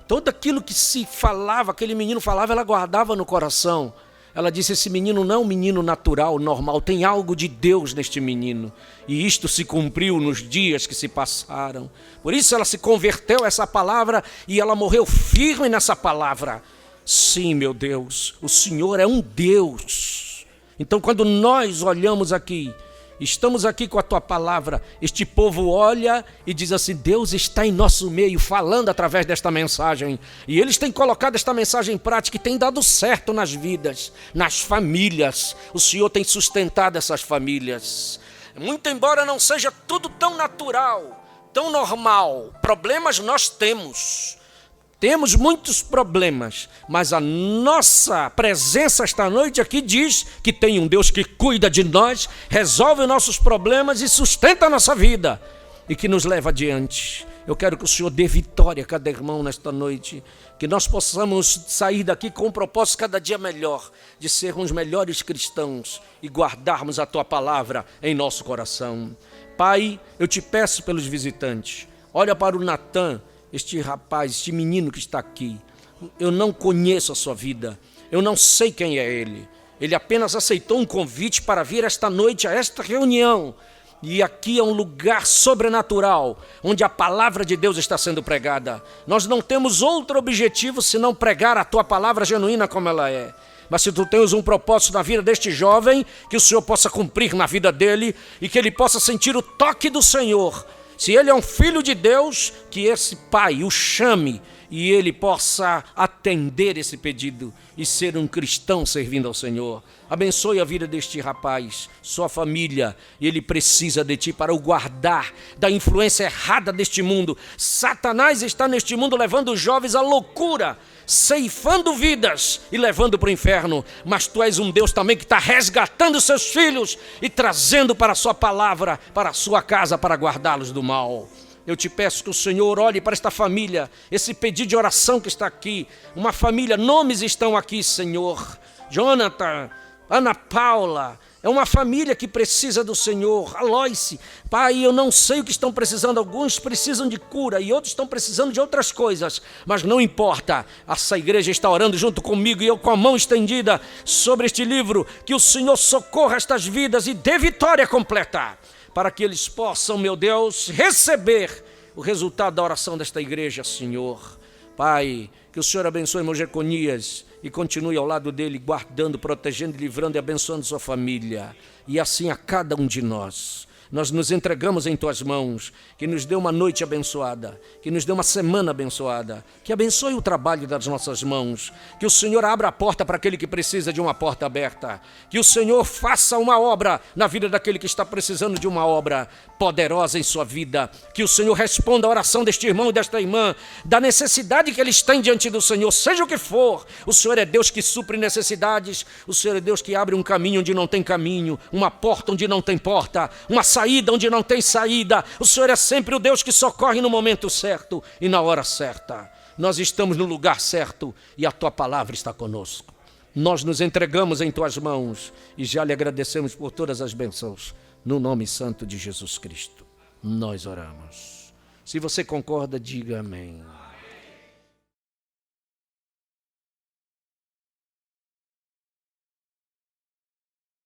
Tudo aquilo que se falava, aquele menino falava, ela guardava no coração. Ela disse, esse menino não é um menino natural, normal, tem algo de Deus neste menino. E isto se cumpriu nos dias que se passaram. Por isso ela se converteu a essa palavra e ela morreu firme nessa palavra. Sim, meu Deus, o Senhor é um Deus. Então quando nós olhamos aqui, estamos aqui com a tua palavra, este povo olha e diz assim, Deus está em nosso meio, falando através desta mensagem. E eles têm colocado esta mensagem em prática e tem dado certo nas vidas, nas famílias. O Senhor tem sustentado essas famílias. Muito embora não seja tudo tão natural, tão normal, problemas nós temos. Temos muitos problemas, mas a nossa presença esta noite aqui diz que tem um Deus que cuida de nós, resolve os nossos problemas e sustenta a nossa vida e que nos leva adiante. Eu quero que o Senhor dê vitória a cada irmão nesta noite, que nós possamos sair daqui com um propósito cada dia melhor, de sermos melhores cristãos e guardarmos a tua palavra em nosso coração. Pai, eu te peço pelos visitantes, olha para o Natan, este rapaz, este menino que está aqui. Eu não conheço a sua vida, eu não sei quem é ele. Ele apenas aceitou um convite para vir esta noite a esta reunião. E aqui é um lugar sobrenatural, onde a palavra de Deus está sendo pregada. Nós não temos outro objetivo senão pregar a tua palavra genuína como ela é. Mas se tu tens um propósito na vida deste jovem, que o Senhor possa cumprir na vida dele e que ele possa sentir o toque do Senhor. Se ele é um filho de Deus, que esse pai o chame e ele possa atender esse pedido e ser um cristão servindo ao Senhor. Abençoe a vida deste rapaz, sua família, e ele precisa de ti para o guardar da influência errada deste mundo. Satanás está neste mundo levando os jovens à loucura, ceifando vidas e levando para o inferno, mas tu és um Deus também que está resgatando seus filhos e trazendo para a sua palavra, para a sua casa, para guardá-los do mal. Eu te peço que o Senhor olhe para esta família, esse pedido de oração que está aqui, uma família, nomes estão aqui, Senhor, Jonathan, Ana Paula, é uma família que precisa do Senhor, Aloyce, Pai, eu não sei o que estão precisando, alguns precisam de cura e outros estão precisando de outras coisas, mas não importa, essa igreja está orando junto comigo e eu com a mão estendida sobre este livro, que o Senhor socorra estas vidas e dê vitória completa, para que eles possam, meu Deus, receber o resultado da oração desta igreja, Senhor. Pai, que o Senhor abençoe irmão Jeconias e continue ao lado dele, guardando, protegendo, livrando e abençoando sua família. E assim a cada um de nós. Nós nos entregamos em tuas mãos, que nos dê uma noite abençoada, que nos dê uma semana abençoada, que abençoe o trabalho das nossas mãos, que o Senhor abra a porta para aquele que precisa de uma porta aberta, que o Senhor faça uma obra na vida daquele que está precisando de uma obra poderosa em sua vida, que o Senhor responda a oração deste irmão e desta irmã, da necessidade que eles têm diante do Senhor, seja o que for. O Senhor é Deus que supre necessidades, o Senhor é Deus que abre um caminho onde não tem caminho, uma porta onde não tem porta, uma saída onde não tem saída. O Senhor é sempre o Deus que socorre no momento certo e na hora certa. Nós estamos no lugar certo e a tua palavra está conosco. Nós nos entregamos em tuas mãos e já lhe agradecemos por todas as bênçãos. No nome santo de Jesus Cristo, nós oramos. Se você concorda, diga amém.